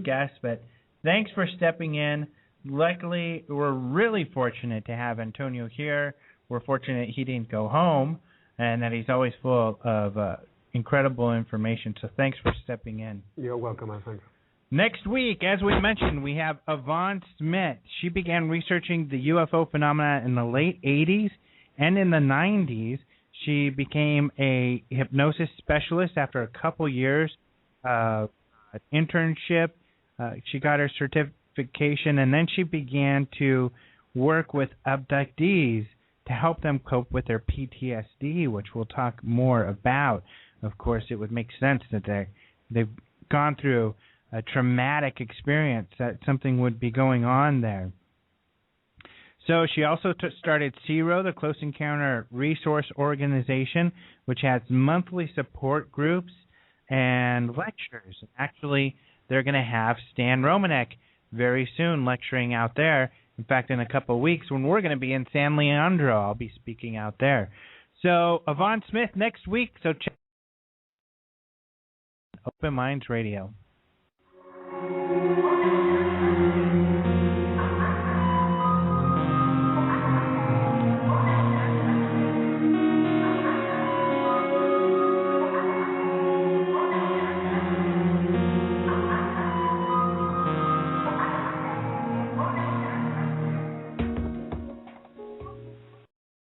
guest. But thanks for stepping in. Luckily, we're really fortunate to have Antonio here. We're fortunate he didn't go home and that he's always full of incredible information. So thanks for stepping in. You're welcome, Alejandro. Next week, as we mentioned, we have Yvonne Smith. She began researching the UFO phenomena in the late 80s, and in the 90s, she became a hypnosis specialist after a couple years of internship. She got her certification, and then she began to work with abductees to help them cope with their PTSD, which we'll talk more about. Of course, it would make sense that they've gone through a traumatic experience, that something would be going on there. So she also started CERO, the Close Encounter Resource Organization, which has monthly support groups and lectures. Actually, they're going to have Stan Romanek very soon lecturing out there. In fact, in a couple of weeks, when we're going to be in San Leandro, I'll be speaking out there. So Yvonne Smith next week. So check Open Minds Radio.